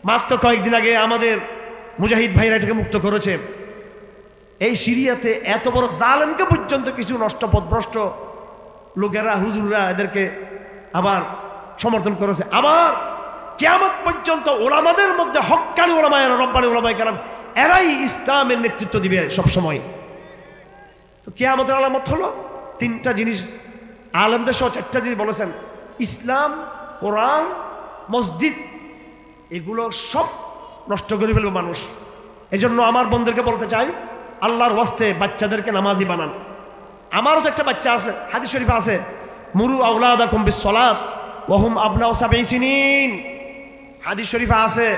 মাত্র কয়েকদিন আগে আমাদের মুজাহিদ ভাইরা এটাকে মুক্ত করেছে। এই সিরিয়াতে এত বড় জালেমকে পর্যন্ত কিছু নষ্ট পথভ্রষ্ট লোকেরা, হুজুররা এদেরকে আবার সমর্থন করেছে। আবার কিয়ামত পর্যন্ত ওলামাদের মধ্যে হক্কানি ওলামায়েরা, রব্বানি ওলামায়ে কেরাম, এরাই ইসলামের নেতৃত্ব দিবে সবসময়। তো কিয়ামতের আলামত হলো তিনটা জিনিস, আলেমদের সহ চারটা জিনিস বলেছেন, ইসলাম, কোরআন, মসজিদ। এগুলো সব নষ্ট করে ফেলবে মানুষ। এই জন্য আমার বোনদেরকে বলতে চাই, আল্লাহর ওয়াস্তে বাচ্চাদেরকে নামাজি বানান। আমারও তো একটা বাচ্চা আছে, হাদিস শরীফে আছে, মুরু আওলাদাকুম বিসসালাত ওয়া হুম আবনাউ সাবঈ সিনিন। হাদিস শরীফে আছে,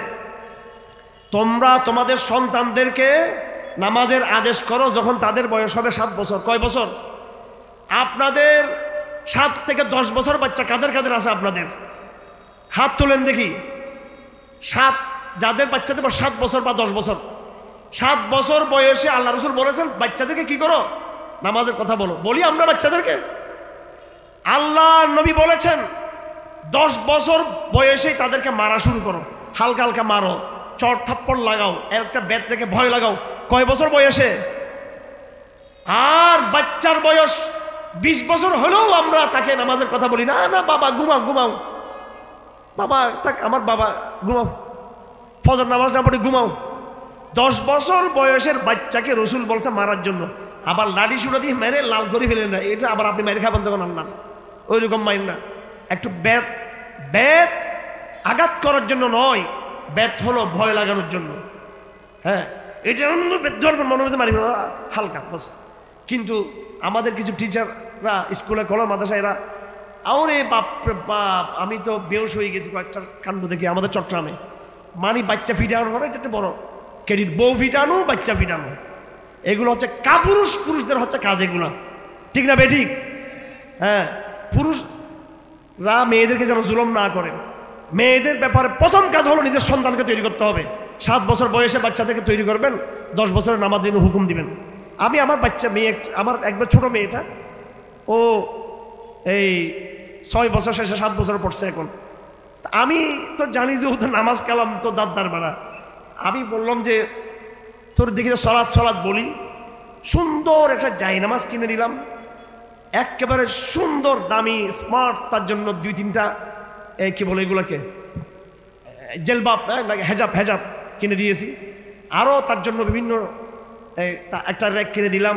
তোমরা তোমাদের সন্তানদেরকে নামাজের আদেশ করো যখন তাদের বয়স হবে 7 বছর। কয় বছর? আপনাদের 7 থেকে 10 বছর বাচ্চা কাদের কাদের আছে? আপনাদের হাত তোলেন দেখি। 7, যাদের বাচ্চাদের 7 বছর বা 10 বছর, 7 বছর বয়সে আল্লাহ রাসূল বলেছেন বাচ্চাদেরকে কি করো? নামাজের কথা বলো। বলি আমরা বাচ্চাদেরকে? আল্লাহ নবী বলেছেন 10 বছর বয়সেই তাদেরকে মারা শুরু করো, হালকা হালকা মারো, চট থাপ্পড় লাগাও, একটা বেত রেখে ভয় লাগাও। কয় বছর বয়সে? আর বাচ্চার বয়স 20 বছর হলেও আমরা তাকে নামাজের কথা বলি না। না বাবা ঘুমাও, ঘুমাও বাবা, থাক আমার বাবা ঘুমাও, ফজর নামাজ না পড়ে ঘুমাও। 10 বছর বয়সের বাচ্চাকে রসুল বলছে মারার জন্য, আবার লাঠি সুটা দিয়ে মেরে লাল করে ফেলেন না। এটা আবার আপনি মেরে খাবেন তখন আল্লাহ, ওই রকম মাইন না। একটু বেত আঘাত করার জন্য নয়, বেত হলো ভয় লাগানোর জন্য। হ্যাঁ, এটা ধরবেন মনে মধ্যে মারি হালকা বস। কিন্তু আমাদের কিছু টিচাররা স্কুলে কলেজ মাদ্রাসা এরা, আরে বাপরে বাপ, আমি তো বেহুশ হয়ে গেছি কয়েকটা কাণ্ড দেখি আমাদের চট্টগ্রামে। মানে বাচ্চা ফিটানোর পরে এটা একটা বড় ক্রেডিট, বউ ফিটানো, বাচ্চা ফিটানো, এগুলো হচ্ছে পুরুষদের হচ্ছে কাজ এগুলো, ঠিক না বেঠিক? হ্যাঁ, পুরুষরা মেয়েদেরকে যেন জুলুম না করে। মেয়েদের ব্যাপারে প্রথম কাজ হলো নিজের সন্তানকে তৈরি করতে হবে। 7 বছর বয়সে বাচ্চাদেরকে তৈরি করবেন, 10 বছরের নামাজ দিন হুকুম দিবেন। আমি আমার বাচ্চা মেয়ে, আমার একবার ছোট মেয়েটা, ও এই 6 বছর শেষে 7 বছর পড়ছে এখন। আমি তো জানি যে ও তো নামাজ কালাম তো দাদার বেড়া। আমি বললাম যে তোর দেখি সলাৎ বলি, সুন্দর একটা জাই নামাজ কিনে দিলাম, একেবারে সুন্দর দামি স্মার্ট, তার জন্য 2-3টা কি বলে এগুলোকে জেলবাব, হেজাব কিনে দিয়েছি। আরও তার জন্য বিভিন্ন একটা র্যাক কিনে দিলাম,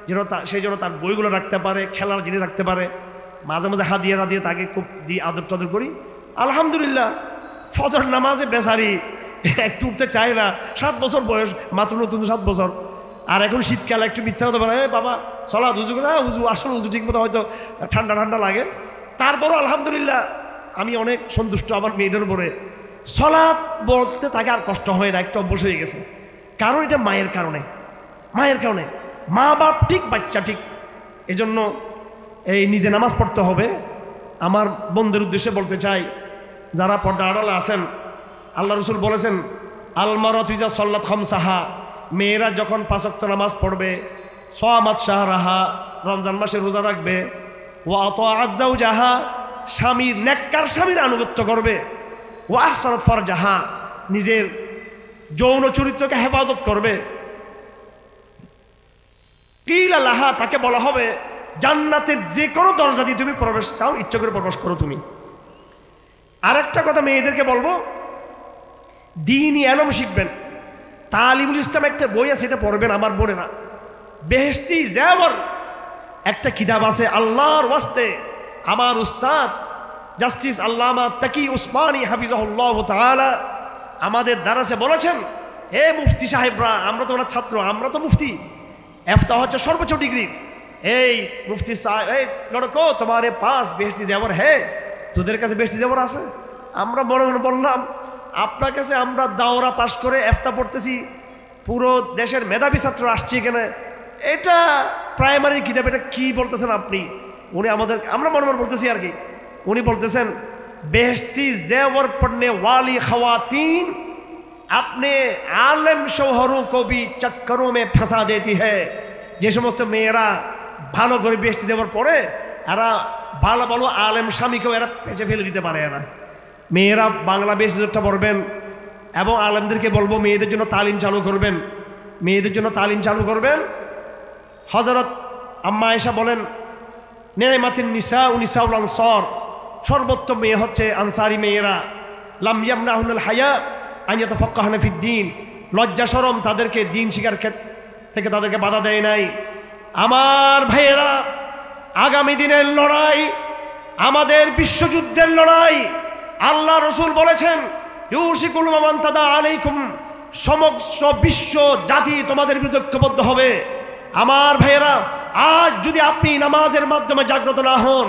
যেন সেই জন্য তার বইগুলো রাখতে পারে, খেলার জিনিস রাখতে পারে। মাঝে মাঝে হাদিয়া দিয়ে তাকে খুব দিয়ে আদর টাদর করি। আলহামদুলিল্লাহ, ফজর নামাজে বেচারি একটু উঠতে চায় না। 7 বছর বয়স, মাত্র নতুন 7 বছর। আর এখন শীতকালে একটু মিথ্যা হতে পারে, বাবা সলাৎ উজু করে, উজু আসলে উজু ঠিক মতো হয়তো ঠান্ডা লাগে। তারপরও আলহামদুলিল্লাহ আমি অনেক সন্তুষ্ট আমার মেয়েদের উপরে। সলাৎ বলতে তাকে আর কষ্ট হয় না, একটু অভ্যাস হয়ে গেছে। কারণ এটা মায়ের কারণে, মা বাপ ঠিক, বাচ্চা ঠিক। এজন্য এই নিজে নামাজ পড়তে হবে। আমার বন্ধুদের উদ্দেশ্যে বলতে চাই, যারা পর্দা আড়ালে আছেন, আল্লাহ রসুল বলেছেন আলমারাতু ইযা সাল্লাত খামসাহা, মেয়েরা যখন 5 ওয়াক্ত নামাজ পড়বে, সামাত শাহরাহা, রমজান মাসে রোজা রাখবে, ওয়া আতাআত যাওজাহা, স্বামীর নেককার স্বামীর আনুগত্য করবে, ওয়া আহসানাত ফারজাহা, নিজের যৌন চরিত্রকে হেফাজত করবে, কিলা লাহা, তাকে বলা হবে জান্নাতের যে কোনো দরজা দিয়ে তুমি প্রবেশ চাও, ইচ্ছা করে প্রবেশ করো তুমি। আরেকটা কথা মেয়েদেরকে বলবো, দ্বীনি ইলম শিখবেন। তালিমুল ইসলাম একটা বই আছে, এটা পড়বেন আমার বোনেরা। বেহেশতি জেওয়ার একটা কিতাব আছে, আল্লাহর ওয়াস্তে আমার উস্তাদ জাস্টিস আল্লামা তাকি উসমানী হাফিজাহুল্লাহ তাআলা আমাদের দারাসে বলেছেন, হে মুফতি সাহেবরা, আমরা তো ওনার ছাত্র, আমরা তো মুফতি, এফতা হচ্ছে সর্বোচ্চ ডিগ্রি। এই মুফতি সাহেব, এই লড়কো তোমারে পাস বেহেশতি জেওয়ার হে, তোদের কাছে বেহেশতি জেওয়ার আছে? আমরা মনে মনে বললাম, আপনার কাছে আমরা দাওরা পাশ করে এফতা পড়তেছি, পুরো দেশের মেধাবী ছাত্র আসছে এখানে, এটা প্রাইমারি কিতাব, এটা কি বলতেছেন আপনি? উনি আমাদের, আমরা মনে মনে বলতেছি আর কি, উনি বলতেছেন বেহেশতি জেওয়ার পড়নে ওয়ালি খাওয়াতিন আপনি আলেম শৌহরোं को भी चक्करों में फंसा देती है। যে সমস্ত মেয়েরা ভালো করে বেহেশতি জেওয়ার পড়ে, এরা ভালো ভালো আলেম স্বামীকেও এরা পেঁচে ফেলে দিতে পারে। এরা মেয়েরা বাংলা বেহেশতি জেওয়ারটা পড়বেন, এবং আলেমদেরকে বলবো মেয়েদের জন্য তালিম চালু করবেন, মেয়েদের জন্য তালিম চালু করবেন। হযরত আম্মা আয়েশা বলেন, নেমাতিন নিসা ও নিসাউল আনসার, সর্বোত্তম মেয়ে হচ্ছে আনসারি মেয়েরা। লাম ইয়ামনাহুল হায়া আন ইয়াতাফাক্কাহনা ফিদ্দীন, লজ্জা শরম তাদেরকে দ্বীন শিখার থেকে তাদেরকে বাধা দেয় নাই। আমার ভাইয়েরা, আগামী দিনের লড়াই আমাদের বিশ্বযুদ্ধের লড়াই। আল্লাহ রসুল বলেছেন ইউশিকুল মান তাদা আলাইকুম, সমস্ত বিশ্ব জাতি তোমাদের বিরুদ্ধে ঐক্যবদ্ধ হবে। আমার ভাইয়েরা, আজ যদি আপনি নামাজের মাধ্যমে জাগ্রত না হন,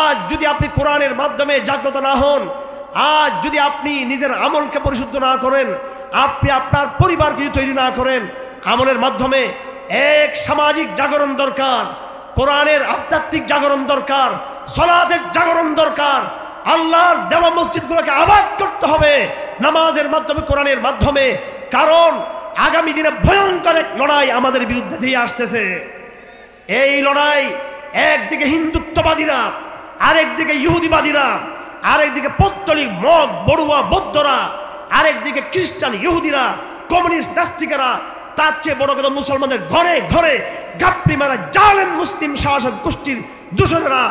আজ যদি আপনি কোরআনের মাধ্যমে জাগ্রত না হন, আজ যদি আপনি নিজের আমলকে পরিশুদ্ধ না করেন, আপনি আপনার পরিবারকে তৈরি না করেন, আমলের মাধ্যমে এক সামাজিক জাগরণ দরকার, কোরআনের আধ্যাত্মিক জাগরণ দরকার, সালাতের জাগরণ দরকার। আল্লাহর দেওয়া মসজিদগুলোকে আবাদ করতে হবে নামাজের মাধ্যমে, কোরআনের মাধ্যমে, কারণ আগামী দিনে ভয়ঙ্কর এক লড়াই আমাদের বিরুদ্ধে দিয়ে আসতেছে। এই লড়াই একদিকে হিন্দুত্ববাদীরা, আরেকদিকে ইহুদিবাদীরা, আরেকদিকে পৌত্তলিক মগ বড়ুয়া বৌদ্ধরা, আরেকদিকে খ্রিস্টান ইহুদিরা, কমিউনিস্ট নাস্তিকেরা, তার চেয়ে বড় কথা মুসলমানদের ঘরে ঘরে গাপ্পি মারা জালেম মুসলিম শাসক গোষ্ঠীর দূষণেরা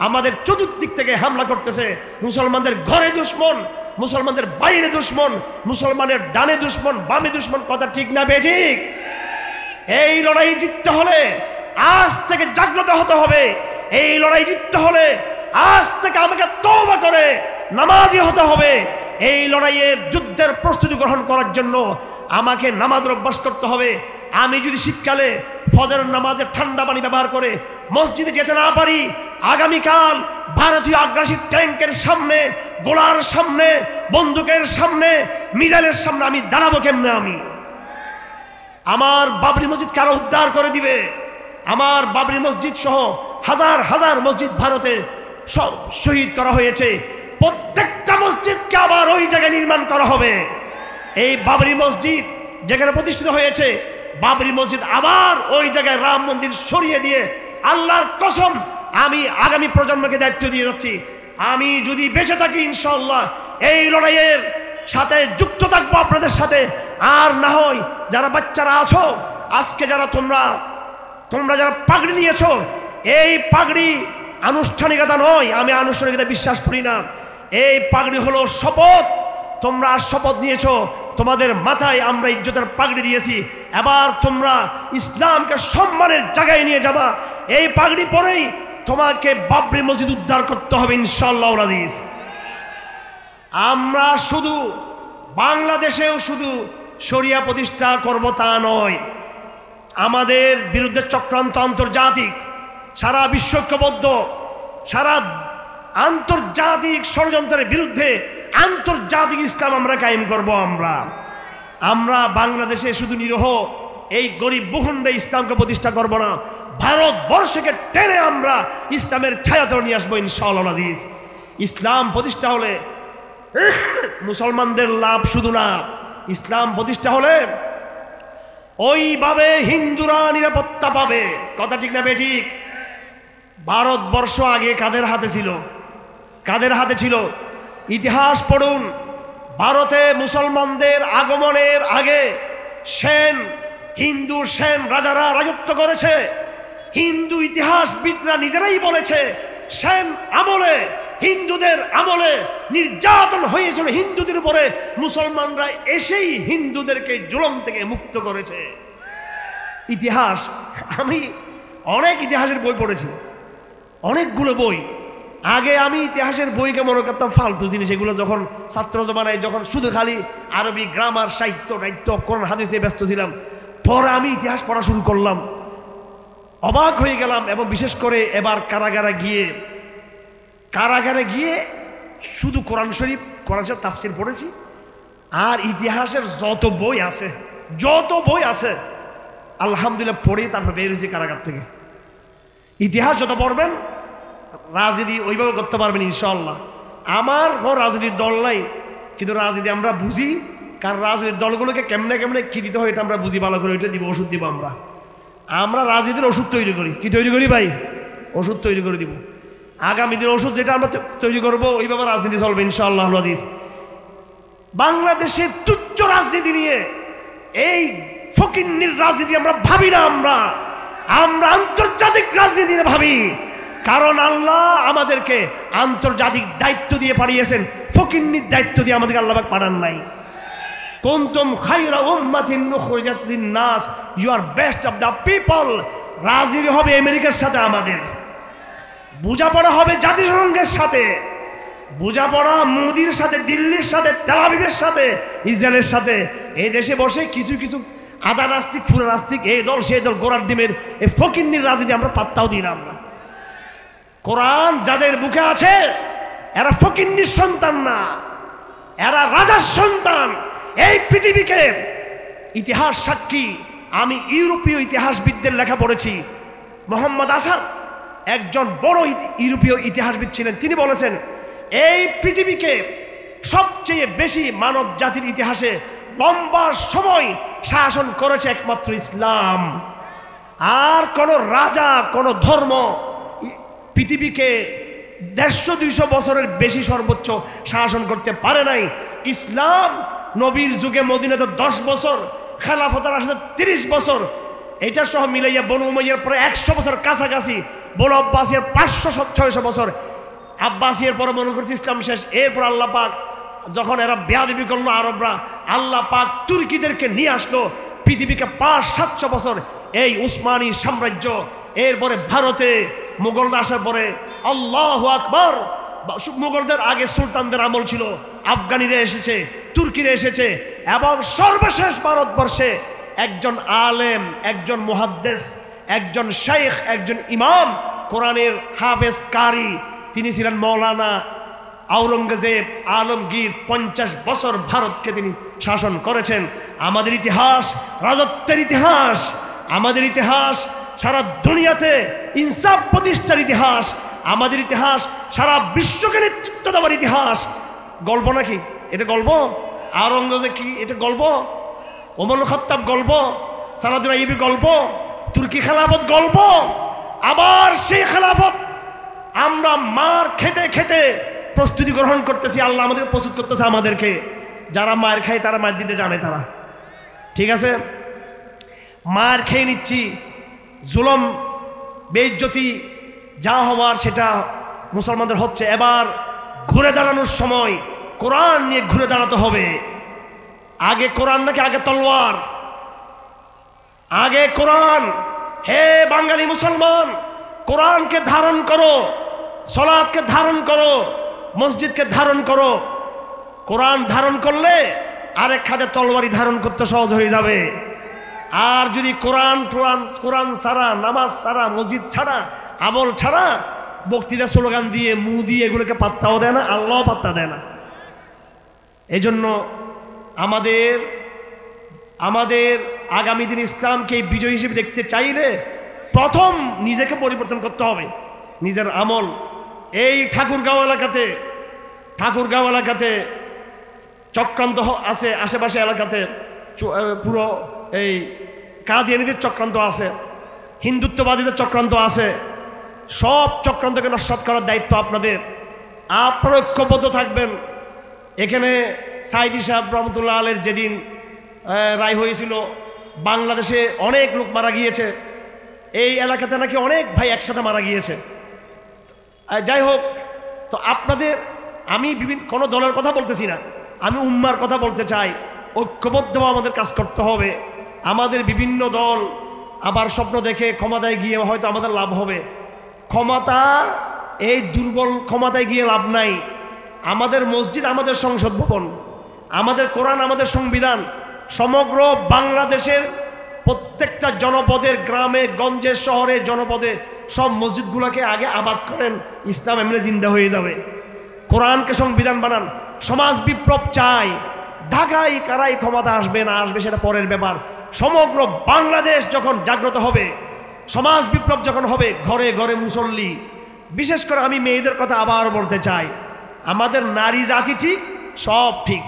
আমাদের চতুর্দিক থেকে হামলা করতেছে। মুসলমানদের ঘরে দুশ্মন, মুসলমানদের বাইরে দুশ্মন, মুসলমানের ডানে দুশ্মন, বামে দুশ্মন। কথা ঠিক না বেঠিক? এই লড়াই জিততে হলে আজ থেকে জাগ্রত হতে হবে। এই লড়াই জিততে হলে আজ থেকে আমাকে তওবা করে নামাজি হতে হবে। এই লড়াইয়ের যুদ্ধের প্রস্তুতি গ্রহণ করার জন্য আমাকে নামাজের অভ্যাস করতে হবে। আমি যদি শীতকালে ফজরের নামাজের ঠান্ডা পানি ব্যবহার করে মসজিদে যেতে না পারি, আগামীকাল ভারতীয় আগ্রাসী ট্যাঙ্কের সামনে, গোলার সামনে, বন্দুকের সামনে, মিসাইলের সামনে আমি দাঁড়াবো কেমনে? আমি আমার বাবরি মসজিদ কারা উদ্ধার করে দিবে? আমার বাবরি মসজিদ সহ হাজার হাজার মসজিদ ভারতে শহীদ করা হয়েছে। প্রত্যেকটা মসজিদকে আবার ওই জায়গায় নির্মাণ করা হবে। এই বাবরি মসজিদ যেখানে প্রতিষ্ঠিত হয়েছে, বাবরি মসজিদ আবার ওই জায়গায় রাম মন্দির সরিয়ে দিয়ে, আল্লাহর কসম আমি আগামী প্রজন্মকে দায়িত্ব দিয়ে যাচ্ছি, আমি যদি বেঁচে থাকি ইনশাআল্লাহ এই লড়াইয়ের সাথে যুক্ত থাকবো আপনাদের সাথে। আর না হয় যারা বাচ্চারা আছো, আজকে যারা তোমরা যারা পাগড়ি নিয়েছো, এই পাগড়ি আনুষ্ঠানিকতা নয়, আমি আনুষ্ঠানিকতা বিশ্বাস করি না। এই পাগড়ি হলো শপথ। তোমরা শপথ নিয়েছো, তোমাদের মাথায় আমরা ইজ্জতের পাগড়ি দিয়েছি, এবার তোমরা ইসলামকে সম্মানের জায়গায় নিয়ে যাবা। এই পাগড়ি পরেই তোমাকে বাবরি মসজিদ উদ্ধার করতে হবে ইনশাআল্লাহ আজিজ। আমরা শুধু বাংলাদেশেও শুধু শরিয়া প্রতিষ্ঠা করব তা নয়, আমাদের বিরুদ্ধে চক্রান্ত আন্তর্জাতিক, সারা বিশ্ব ঐক্যবদ্ধ, সারা আন্তর্জাতিক ষড়যন্ত্রের বিরুদ্ধে আন্তর্জাতিক ইসলাম আমরা কায়েম করব। আমরা বাংলাদেশে শুধু নিরহ এই গরিব ভূখণ্ডে ইসলামকে প্রতিষ্ঠা করব না, ভারতবর্ষকে টেনে আমরা ইসলামের ছায়াতলে নিয়ে আসবো ইনশাআল্লাহ আজিজ। ইসলাম প্রতিষ্ঠা হলে মুসলমানদের লাভ শুধু না, ইসলাম প্রতিষ্ঠা হলে ওইভাবে হিন্দুরা নিরাপত্তা পাবে। কথা ঠিক না বেঠিক? ভারতবর্ষ আগে কাদের হাতে ছিল? কাদের হাতে ছিল? ইতিহাস পড়ুন। ভারতে মুসলমানদের আগমনের আগে হিন্দু সেন রাজারা রাজত্ব করেছে। হিন্দু ইতিহাসবিদরা নিজেরাই বলেছে সেন আমলে, হিন্দুদের আমলে নির্যাতন হয়েছিল হিন্দুদের উপরে, মুসলমানরা এসেই হিন্দুদেরকে জুলুম থেকে মুক্ত করেছে। ইতিহাস, আমি অনেক ইতিহাসের বই পড়েছি, অনেকগুলো বই। আগে আমি ইতিহাসের বইকে মনে করতাম ফালতু জিনিস, এগুলো যখন ছাত্র জমানায় যখন শুধু খালি আরবি গ্রামার, সাহিত্য, নাট্য, কোরআন হাদিস নিয়ে ব্যস্ত ছিলাম, পরে আমি ইতিহাস পড়া শুরু করলাম, অবাক হয়ে গেলাম। এবং বিশেষ করে এবার কারাগারে গিয়ে শুধু কোরআন শরীফ তাফসীর পড়েছি। আর ইতিহাসের যত বই আছে আলহামদুলিল্লাহ পড়ে তারপর বের হয়েছি কারাগার থেকে। ইতিহাস যত পড়বেন রাজনীতি ওইভাবে করতে পারবেন ইনশাআল্লাহ। আমার ঘর রাজনীতির দল নাই, কিন্তু রাজনীতি আমরা বুঝি, কারণ রাজনীতির দলগুলোকে কেমনে কি দিতে হয় এটা আমরা বুঝি ভালো করে। ওইটা দিব, ওষুধ দিব। আমরা রাজনীতির ওষুধ তৈরি করি। কি তৈরি করি ভাই? ওষুধ তৈরি করে দিব। আগামী দিন ওষুধ যেটা আমরা তৈরি করবো ওইভাবে রাজনীতি চলবে ইনশাআল্লাহ আজিজ। বাংলাদেশের তুচ্ছ রাজনীতি নিয়ে, এই ফকিন্নির রাজনীতি আমরা ভাবি না। আমরা আন্তর্জাতিক রাজনীতি নিয়ে ভাবি, কারণ আল্লাহ আমাদেরকে আন্তর্জাতিক দায়িত্ব দিয়ে পাঠিয়েছেন, ফকিন্নির দায়িত্ব দিয়ে আমাদেরকে আল্লাহ পাক পাঠান নাই। কুনতুম খায়রা উম্মাতিন উখরিজাত লিন-নাস, you are best of the people. রাজনীতি হবে আমেরিকার সাথে, আমাদের বোঝাপড়া হবে জাতিসংঘের সাথে, বোঝাপড়া মোদির সাথে, দিল্লির সাথে, তেল আবিবের সাথে, ইসরায়েলের সাথে। এই দেশে বসে কিছু আধা নাস্তিক, পুরো নাস্তিক, এই দল সেই দল, গোড়ার ডিমের এই ফকিন্নির রাজনীতি আমরা পাত্তাও দিই না। আমরা কোরআন যাদের বুকে আছে এরা ফকিন্নির সন্তান না, এরা রাজার সন্তান। এই পৃথিবীকে ইতিহাস সাক্ষী। আমি ইউরোপীয় ইতিহাসবিদদের লেখা পড়েছি। মোহাম্মদ আসাদ একজন বড় ইউরোপীয় ইতিহাসবিদ ছিলেন। তিনি বলেছেন এই পৃথিবীকে সবচেয়ে বেশি মানব জাতির ইতিহাসে লম্বা সময় শাসন করেছে একমাত্র ইসলাম। আর কোন রাজা, কোন ধর্ম পৃথিবীকে 150-200 বছরের বেশি সর্বোচ্চ শাসন করতে পারে নাই। ইসলাম নবীর যুগে মদিনাতে 10 বছর, খেলাফতের রাশিদে 30 বছর, এটা সহ মিলাইয়া বনু উমাইয়ার পরে 100 বছর কাছাকাছি, বনু আব্বাসিয়ার 500-600 বছর, আব্বাসিয়ার পরে মনে করছে ইসলাম শেষ। এরপর আল্লাহ পাক যখন এরা বেয়াদবি করলো আরবরা, আল্লাহ পাক তুর্কিদেরকে নিয়ে আসলো পৃথিবীকে 500-700 বছর এই উসমানী সাম্রাজ্য। এরপরে ভারতে মুঘলরা আসার পরে আল্লাহু আকবার, মুঘলদের আগে সুলতানদের আমল ছিল, আফগানিরা এসেছে, তুর্কিরা এসেছে, এবং সর্বশেষ ভারতবর্ষে একজন আলেম, একজন মুহাদ্দিস, একজন শাইখ, একজন ইমাম, কোরআনের হাফেজ কারি, তিনি ছিলেন মৌলানা আওরঙ্গজেব আলমগীর। 50 বছর ভারতকে তিনি শাসন করেছেন। আমাদের ইতিহাস রাজত্বের ইতিহাস, আমাদের ইতিহাস সারা দুনিয়াতে ইনসাফ প্রতিষ্ঠার ইতিহাস, আমাদের ইতিহাস সারা বিশ্বকে নেতৃত্ব দেওয়ার ইতিহাস। গল্প নাকি এটা? গল্প? আওরঙ্গজেব কি এটা গল্প? ওমর খাত্তাব গল্প? সালাউদ্দিন আইয়ুবী গল্প? তুর্কি খেলাফত গল্প? আবার সেই খেলাফত আমরা মার খেতে খেতে প্রস্তুতি গ্রহণ করতেছি। আল্লাহ আমাদেরকে প্রস্তুত করতেছে। আমাদেরকে যারা মার খায় তারা মার দিতে জানে, তারা ঠিক আছে। মার খেয়ে নিচ্ছি, জুলুম বেইজ্জতি যা হওয়ার সেটা মুসলমানদের হচ্ছে। এবার ঘুরে দাঁড়ানোর সময় কোরআন নিয়ে ঘুরে দাঁড়াতে হবে। আগে কোরআন নাকি আগে তলোয়ার? আগে কোরআন। হে বাঙালি মুসলমান, কোরআনকে ধারণ করো, সালাতকে ধারণ করো, মসজিদকে ধারণ করো। কোরআন ধারণ করলে আরেক হাতে তলোয়ারি ধারণ করতে সহজ হয়ে যাবে। আর যদি কোরআন ছাড়া, নামাজ ছাড়া, মসজিদ ছাড়া, আমল ছাড়া, বক্তৃতা স্লোগান দিয়ে, মুখ দিয়ে এগুলোকে পাত্তাও দেয় না, আল্লাহ পাত্তা দেয় না। এই জন্য আমাদের আগামী দিন ইসলামকে বিজয় হিসেবে দেখতে চাইলে প্রথম নিজেকে পরিবর্তন করতে হবে, নিজের আমল। এই ঠাকুরগাঁও এলাকাতে চক্রান্ত আছে, আশেপাশে এলাকাতে পুরো এই কাদিয়ানীদের চক্রান্ত আছে, হিন্দুত্ববাদীদের চক্রান্ত আছে। সব চক্রান্তকে নস্যাৎ করার দায়িত্ব আপনাদের। আপনারা ঐক্যবদ্ধ থাকবেন। এখানে সাইদি সাহেব রহমতুল্লাহ আলের যেদিন রায় হয়েছিল, বাংলাদেশে অনেক লোক মারা গিয়েছে, এই এলাকাতে নাকি অনেক ভাই একসাথে মারা গিয়েছে। যাই হোক, তো আপনাদের আমি কোনো দলের কথা বলতেছি না, আমি উম্মার কথা বলতে চাই। ঐক্যবদ্ধভাবে আমাদের কাজ করতে হবে। আমাদের বিভিন্ন দল আবার স্বপ্ন দেখে ক্ষমতায় গিয়ে হয়তো আমাদের লাভ হবে। ক্ষমতা, এই দুর্বল ক্ষমতায় গিয়ে লাভ নাই। আমাদের মসজিদ আমাদের সংসদ ভবন, আমাদের কোরআন আমাদের সংবিধান। সমগ্র বাংলাদেশের প্রত্যেকটা জনপদের, গ্রামে গঞ্জে শহরে জনপদে সব মসজিদগুলোকে আগে আবাদ করেন, ইসলাম এমনি জিন্দা হয়ে যাবে। কোরআনকে সংবিধান বানান। সমাজ বিপ্লব চাই। ঢাকায় কারাই ক্ষমতা আসবে না আসবে সেটা পরের ব্যাপার। সমগ্র বাংলাদেশ যখন জাগ্রত হবে, সমাজ বিপ্লব যখন হবে, ঘরে ঘরে মুসল্লি। বিশেষ করে আমি মেয়েদের কথা আবার বলতে চাই, আমাদের নারী জাতি ঠিক, সব ঠিক।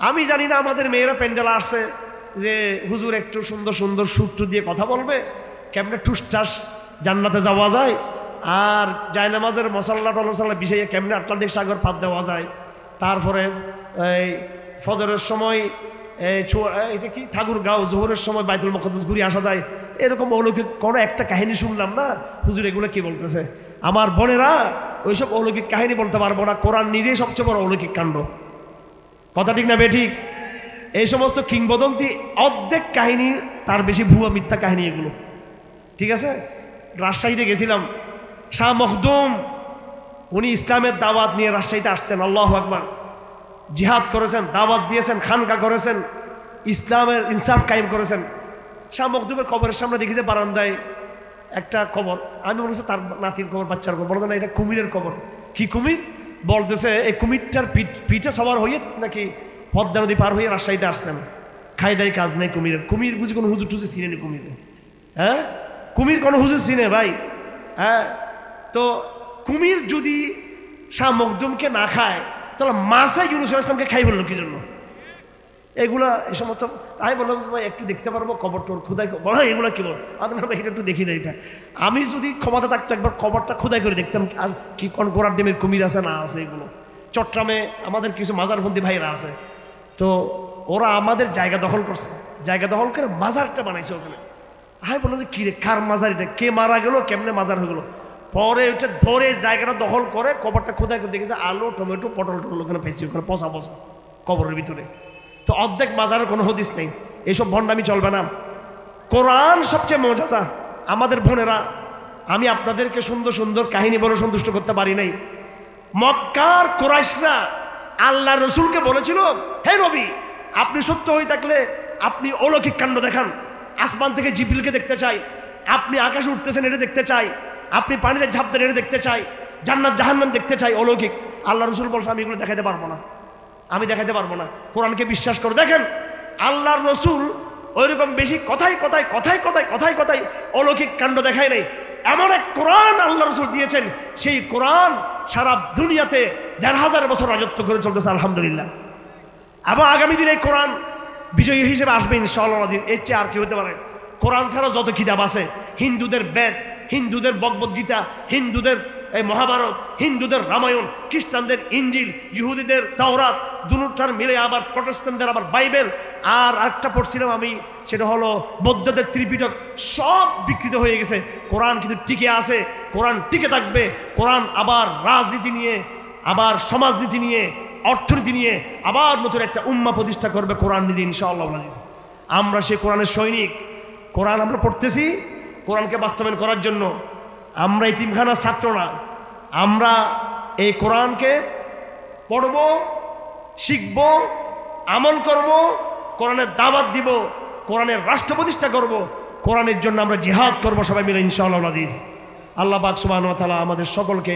আমি জানি না আমাদের মেয়েরা প্যান্ডেল আসছে যে হুজুর একটু সুন্দর সুন্দর সুট্টু দিয়ে কথা বলবে, কেমনে ঠুসঠাস জান্নাতে যাওয়া যায়, আর জায়নামাজের মশাল্লা টলসাল্লা বিষয়ে কেমনে আটলান্টিক সাগর পাত দেওয়া যায়, তারপরে এই ফজরের সময় এটা কি ঠাকুরগাঁও, জোহরের সময় বাইতুল মুকদ্দাস ঘুরে আসা যায়। এরকম অলৌকিক কোনো একটা কাহিনী শুনলাম না, হুজুর এগুলো কি বলতেছে। আমার বোনেরা ওইসব অলৌকিক কাহিনী বলতে পারবো না। কোরআন নিজেই সবচেয়ে বড় অলৌকিক কাণ্ড। কথা ঠিক না বেঠিক? এই সমস্ত কিংবদন্তি অর্ধেক কাহিনী, তার বেশি ভুয়া মিথ্যা কাহিনী এগুলো। ঠিক আছে, রাজশাহীতে গেছিলাম, শাহ মখদুম উনি ইসলামের দাওয়াত নিয়ে রাজশাহীতে আসছেন। আল্লাহু আকবার। জিহাদ করেছেন, দাওয়াত দিয়েছেন, খানকা করেছেন, ইসলামের ইনসাফ কায়েম করেছেন। শাহ মখদুমের কবরের সামনে দেখেছে বারান্দায় একটা কবর। আমি মনে হচ্ছে তার নাতির কবর, বাচ্চার কবর। বলতে না, এটা কুমিরের কবর। কি কুমির? বলতেছে এই কুমিরটার পিঠে সবার হয়ে নাকি পদ্মা নদী পার হয়ে রাজশাহীতে আসছেন। খাই দাই কাজ নেই কুমিরের। কুমির বুঝি কোনো হুজুর টুজুর চিনেনি কুমিরে? হ্যাঁ, কুমির কোনো হুজুর চিনে ভাই? হ্যাঁ, তো কুমির যদি শাহ মখদুমকে না খায়, তাহলে মাসে ইউনূস আলাইহিস সালামকে খাই বললো কি জন্য? এগুলা এই সমস্ত। আমি বললাম ভাই একটু দেখতে পারবো কবর টোর খোদাই? বলো এগুলো কি বল? এটা একটু দেখি না। এটা আমি যদি ক্ষমতা থাকতো একবার কবরটা খোদাই করে দেখতাম আর কি কোন গোড়ার ডিমের কুমির আছে না আছে। এগুলো চট্টগ্রামে আমাদের কিছু মাজারবন্দি ভাইরা আছে, তো ওরা আমাদের জায়গা দখল করছে, জায়গা দখল করে মাজারটা বানাইছে ওখানে। আমি বললাম যে কি রে, কার মাজার এটা? কে মারা গেল, কেমনে মাজার হয়ে গেলো? পরে ওইটা ধরে জায়গাটা দখল করে কবরটা খোদাই করে দেখেছে আলু, টমেটো, পটল টটল ওখানে পেয়েছি, ওখানে পচা পচা কবরের ভিতরে। তো অর্ধেক মাজারের কোনো হদিস নেই। এইসব ভণ্ডামি চলবে না। কোরআন সবচেয়ে মজাজা। আমাদের বোনেরা, আমি আপনাদেরকে সুন্দর সুন্দর কাহিনী বলে সন্তুষ্ট করতে পারি নাই। মক্কার কুরাইশরা আল্লাহ রসুলকে বলেছিল, হে নবী, আপনি সত্য হয়ে থাকলে আপনি অলৌকিক কাণ্ড দেখান। আসমান থেকে জিবরিলকে দেখতে চাই, আপনি আকাশে উঠতেছেন এটা দেখতে চাই, আপনি পানিতে ঝাঁপ দেন এটা দেখতে চাই, জান্নাত জাহান্নাম দেখতে চাই, অলৌকিক। আল্লাহ রসুল বলছে আমি এগুলো দেখাতে পারবো না, আমি দেখাতে পারবো না। কোরআনকে বিশ্বাস করো। দেখেন আল্লাহর রসুল ওইরকম বেশি কথায় কথায় কথায় কথায় কথায় কথায় অলৌকিক কাণ্ড দেখায় নাই। এমন এক কোরআন আল্লাহ রসুল দিয়েছেন, সেই কোরআন সারা দুনিয়াতে ১,৫০০ বছর রাজত্ব করে চলতেছে আলহামদুলিল্লাহ। এবং আগামী দিনে এই কোরআন বিজয়ী হিসেবে আসবে ইনশাআল্লাহ আজিজ। এর চেয়ে আর কি হতে পারে? কোরআন ছাড়া যত কিতাব আছে, হিন্দুদের বেদ, হিন্দুদের ভগবদ গীতা, হিন্দুদের এই মহাভারত, হিন্দুদের রামায়ণ, খ্রিস্টানদের ইঞ্জিল, ইহুদিদের তাওরাত, দুটার মিলে আবার প্রটেস্ট্যান্টদের আবার বাইবেল, আর একটা পড়ছিলাম আমি, সেটা হলো বৌদ্ধদের ত্রিপিটক। সব বিকৃত হয়ে গেছে, কোরআন কিন্তু টিকে আছে, কোরআন টিকে থাকবে। কোরআন আবার রাজনীতি নিয়ে, আবার সমাজনীতি নিয়ে, অর্থনীতি নিয়ে আবার নতুন একটা উম্মাহ প্রতিষ্ঠা করবে কোরআন নিজে ইনশাআল্লাহ আজিজ। আমরা সেই কোরআনের সৈনিক। কোরআন আমরা পড়তেছি কোরআনকে বাস্তবায়ন করার জন্য। আমরা এতিমখানার ছাত্র না, আমরা এই কোরআনকে পড়ব, শিখব, আমল করব, কোরআনের দাওয়াত দিব, কোরআনের রাষ্ট্র প্রতিষ্ঠা করব, কোরআনের জন্য আমরা জিহাদ করব সবাই মিলে ইনশাআল্লাহ আজিজ। আল্লাহ পাক সুবহানাহু ওয়া তাআলা আমাদের সকলকে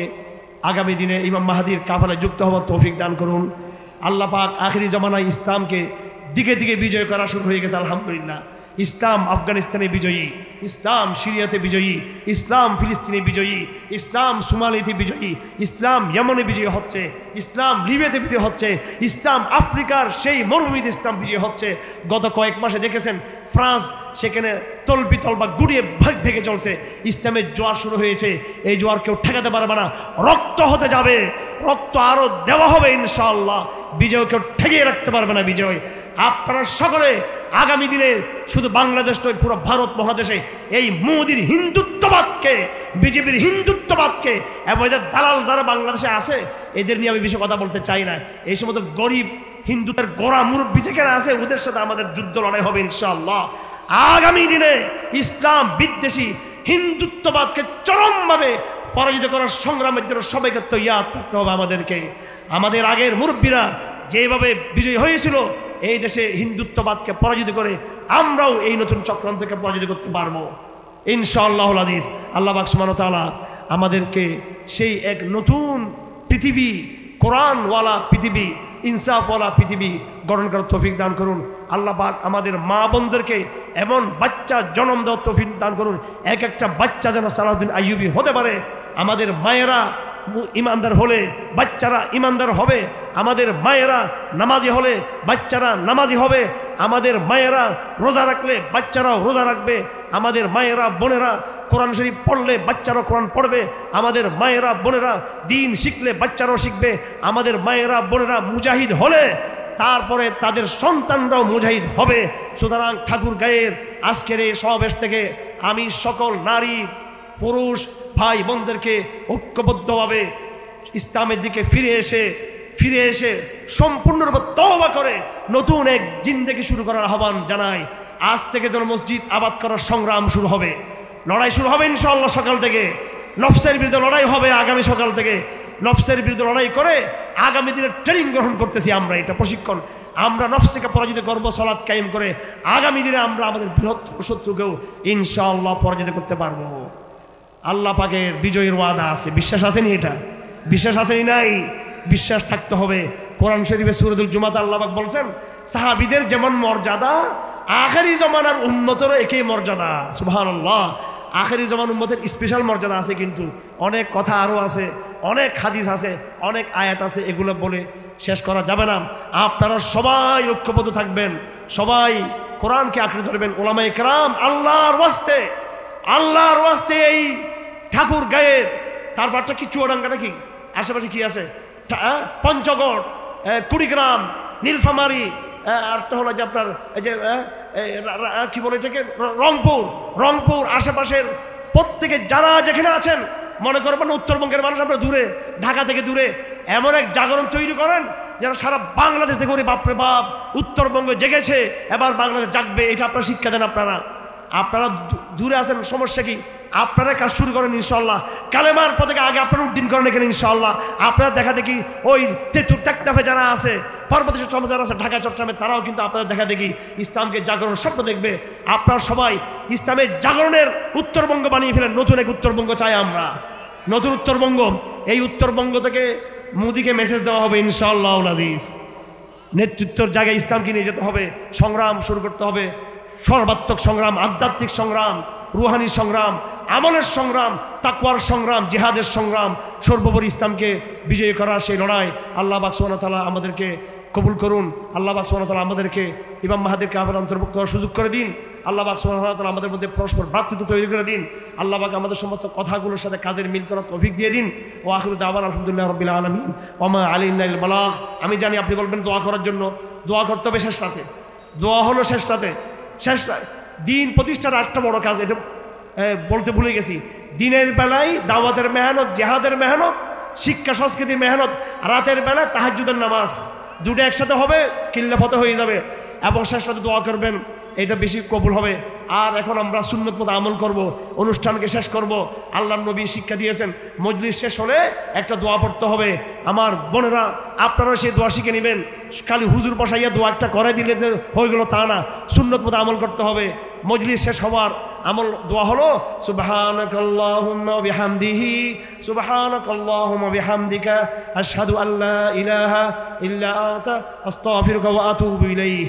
আগামী দিনে ইমাম মাহদির কাফেলায় যুক্ত হওয়ার তৌফিক দান করুন। আল্লাহ পাক আখিরি জামানায় ইসলামকে দিকে দিকে বিজয় করা শুরু হয়ে গেছে আলহামদুলিল্লাহ। ইসলাম আফগানিস্তানে বিজয়ী, ইসলাম সিরিয়াতে বিজয়ী, ইসলাম ফিলিস্তিনে বিজয়ী, ইসলাম সোমালিতে বিজয়ী, ইসলাম ইয়েমেনে বিজয়ী হচ্ছে, ইসলাম লিবিয়াতে বিজয়ী হচ্ছে, ইসলাম আফ্রিকার সেই মরুভূমিতে ইসলাম বিজয়ী হচ্ছে। গত কয়েক মাসে দেখেছেন ফ্রান্স সেখানে তলবিতল বা গুড়িয়ে ভাগ ভেঙে চলছে। ইসলামের জোয়ার শুরু হয়েছে, এই জোয়ার কেউ ঠেকাতে পারবে না। রক্ত হতে যাবে, রক্ত আরো দেওয়া হবে ইনশাআল্লাহ। বিজয় কেউ ঠেকিয়ে রাখতে পারবে না। বিজয় আপনারা সকলে আগামী দিনে শুধু বাংলাদেশ নয়, পুরো ভারত মহাদেশে এই মোদির হিন্দুত্ববাদকে, বিজেপির হিন্দুত্ববাদকে এবং এদের দালাল যারা বাংলাদেশে আছে এদের নিয়ে আমি বেশি কথা বলতে চাই না। এই সমস্ত গরিব হিন্দুদের গোড়া মুরব্বী যেখানে আছে ওদের সাথে আমাদের যুদ্ধ লড়াই হবে ইনশাআল্লাহ। আগামী দিনে ইসলাম বিদ্বেষী হিন্দুত্ববাদকে চরমভাবে পরাজিত করার সংগ্রামের জন্য সবাইকে তৈয়ার থাকতে হবে আমাদেরকে। আমাদের আগের মুরব্বীরা যেভাবে বিজয়ী হয়েছিল এই দেশে হিন্দুত্ববাদকে পরাজিত করে আমরাও এই নতুন চক্রান্তকে পরাজিত করতে পারবো ইনশাআল্লাহুল আজিজ। আল্লাহ পাক সুবহানাহু ওয়া তাআলা আমাদেরকে সেই এক নতুন পৃথিবী, কোরআনওয়ালা পৃথিবী, ইনসাফওয়ালা পৃথিবী গঠন করার তৌফিক দান করুন। আল্লাহ পাক আমাদের মা বোনদেরকে এমন বাচ্চা জন্ম দেওয়ার তৌফিক দান করুন, এক একটা বাচ্চা যেন সালাউদ্দিন আইয়ুবী হতে পারে। আমাদের মায়েরা ইমানদার হলে বাচ্চারা ইমানদার হবে, আমাদের মায়েরা নামাজি হলে বাচ্চারা নামাজি হবে, আমাদের মায়েরা রোজা রাখলে বাচ্চারাও রোজা রাখবে, আমাদের মায়েরা বোনেরা কোরআন শরীফ পড়লে বাচ্চারাও কোরআন পড়বে, আমাদের মায়েরা বোনেরা দিন শিখলে বাচ্চারাও শিখবে, আমাদের মায়েরা বোনেরা মুজাহিদ হলে তারপরে তাদের সন্তানরাও মুজাহিদ হবে। সুতরাং ঠাকুর গায়ের আজকের এই সমাবেশ থেকে আমি সকল নারী পুরুষ ভাই বোনদেরকে ঐক্যবদ্ধভাবে ইসলামের দিকে ফিরে এসে সম্পূর্ণরূপে তওবা করে নতুন এক জিন্দেগি শুরু করার আহ্বান জানাই। আজ থেকে যেন মসজিদ আবাদ করার সংগ্রাম শুরু হবে, লড়াই শুরু হবে ইনশাআল্লাহ। সকাল থেকে নফসের বিরুদ্ধে লড়াই হবে, আগামী সকাল থেকে নফসের বিরুদ্ধে লড়াই করে আগামী দিনে ট্রেনিং গ্রহণ করতেছি আমরা, এটা প্রশিক্ষণ। আমরা নফসকে পরাজিত করবো সালাত কায়েম করে, আগামী দিনে আমরা আমাদের বৃহত্তর শত্রুকেও ইনশাআল্লাহ পরাজিত করতে পারবো। আল্লাহ পাকের বিজয়ের ওয়াদা আছে, বিশ্বাস আসেনি? এটা বিশ্বাস আসেনি? নাই, বিশ্বাস থাকতে হবে। কোরআন শরীফে সূরাতুল জুমাতে আল্লাহ পাক বলছেন সাহাবীদের যেমন মর্যাদা আখেরি জমানার উম্মতেরও একই মর্যাদা। সুবহানাল্লাহ, আখেরি জমান উম্মতের স্পেশাল মর্যাদা আছে, কিন্তু অনেক কথা আরও আছে, অনেক হাদিস আছে, অনেক আয়াত আছে, এগুলো বলে শেষ করা যাবে না। আপনারা সবাই ঐক্যবদ্ধ থাকবেন, সবাই কোরআনকে আঁকড়ে ধরবেন। ওলামায়ে কেরাম আল্লাহর ওয়াস্তে এই ঠাকুর গায়ের, তারপরটা কি চুয়াডাঙ্গা নাকি আশেপাশে কি আছে, পঞ্চগড়, কুড়িগ্রাম, নীলফামারী, আরটা হলো যে আপনার এই যে কি বলে এটাকে রংপুর আশেপাশের প্রত্যেকে যারা যেখানে আছেন, মনে করবেন উত্তরবঙ্গের মানুষ আমরা দূরে, ঢাকা থেকে দূরে, এমন এক জাগরণ তৈরি করেন যারা সারা বাংলাদেশ থেকে ওরে বাপরে বাপ উত্তরবঙ্গে জেগেছে, এবার বাংলাদেশ জাগবে, এটা আপনারা শিক্ষা দেন। আপনারা দূরে আছেন, সমস্যা কি? আপনারা কাজ শুরু করেন ইনশাআল্লাহ। কালেমার পথে আগে আপনারা উড্ডীন করেন এখানে ইনশাআল্লাহ। আপনারা দেখা দেখি ওই তেতুর টেকনাফে যারা আছে, পার্বত্য চট্টগ্রামে যারা আছে, ঢাকা চট্টগ্রামে, তারাও কিন্তু আপনারা দেখা দেখি ইসলামকে জাগরণ স্বপ্ন দেখবে। আপনারা সবাই ইসলামের জাগরণের উত্তরবঙ্গ বানিয়ে ফেলেন। নতুন এক উত্তরবঙ্গ চাই আমরা, নতুন উত্তরবঙ্গ। এই উত্তরবঙ্গ থেকে মোদিকে মেসেজ দেওয়া হবে ইনশাআল্লাহ আজিজ। নেতৃত্বের জায়গায় ইসলামকে নিয়ে যেতে হবে, সংগ্রাম শুরু করতে হবে, সর্বাত্মক সংগ্রাম, আধ্যাত্মিক সংগ্রাম, রুহানি সংগ্রাম, আমলের সংগ্রাম, তাকওয়ার সংগ্রাম, জিহাদের সংগ্রাম, সর্বোপরি ইসলামকে বিজয়ী করার সেই লড়াই। আল্লাহ পাক সুবহানাহু ওয়া তাআলা আমাদেরকে কবুল করুন। আল্লাহ পাক সুবহানাহু ওয়া তাআলা আমাদেরকে ইমাম মাহাদিকে আমাদের অন্তর্ভুক্ত হওয়ার সুযোগ করে দিন। আল্লাহ পাক সুবহানাহু ওয়া তাআলা আমাদের মধ্যে পরস্পর ভ্রাতৃত্ব তৈরি করে দিন। আল্লাহ পাক আমাদের সমস্ত কথাগুলোর সাথে কাজের মিল করার তৌফিক দিয়ে দিন। ও আখিরু দাওয়ানা আলহামদুলিল্লাহি রাব্বিল আলামিন ওয়া মা আলাইনা ইল্লাল বালাগ। আমি জানি আপনি বলবেন দোয়া করার জন্য, দোয়া করতে হবে শেষ রাতে। দোয়া হলো শেষ রাতে, দিন প্রতিষ্ঠার একটা বড় কাজ, এটা বলতে ভুলে গেছি। দিনের বেলায় দাওয়াতের মেহনত, জিহাদের মেহনত, শিক্ষা সংস্কৃতির মেহনত, রাতের বেলায় তাহাজ্জুদের নামাজ, দুটো একসাথে হবে, কিল্লা ফতে হয়ে যাবে। এবং শেষ রাতে দোয়া করবেন, এটা বেশি কবুল হবে। আর এখন আমরা সুন্নত মতো আমল করব, অনুষ্ঠানকে শেষ করব। আল্লাহর নবী শিক্ষা দিয়েছেন মজলিস শেষ হলে একটা দোয়া পড়তে হবে। আমার বোনেরা আপনারা সেই দোয়া শিখে নেবেন। খালি হুজুর বসাইয়া দোয়া একটা করে দিলে যে হয়ে গেল তা না, সুন্নত মতো আমল করতে হবে। মজলিস শেষ হওয়ার আমল দোয়া হলো সুবহানাকাল্লাহুম্মা বিহামদিহি সুবহানাকাল্লাহুম্মা বিহামদিকা আশহাদু আল্লা ইলাহা ইল্লা আনতা আস্তাগফিরুকা ওয়া আতুবু ইলাইহি।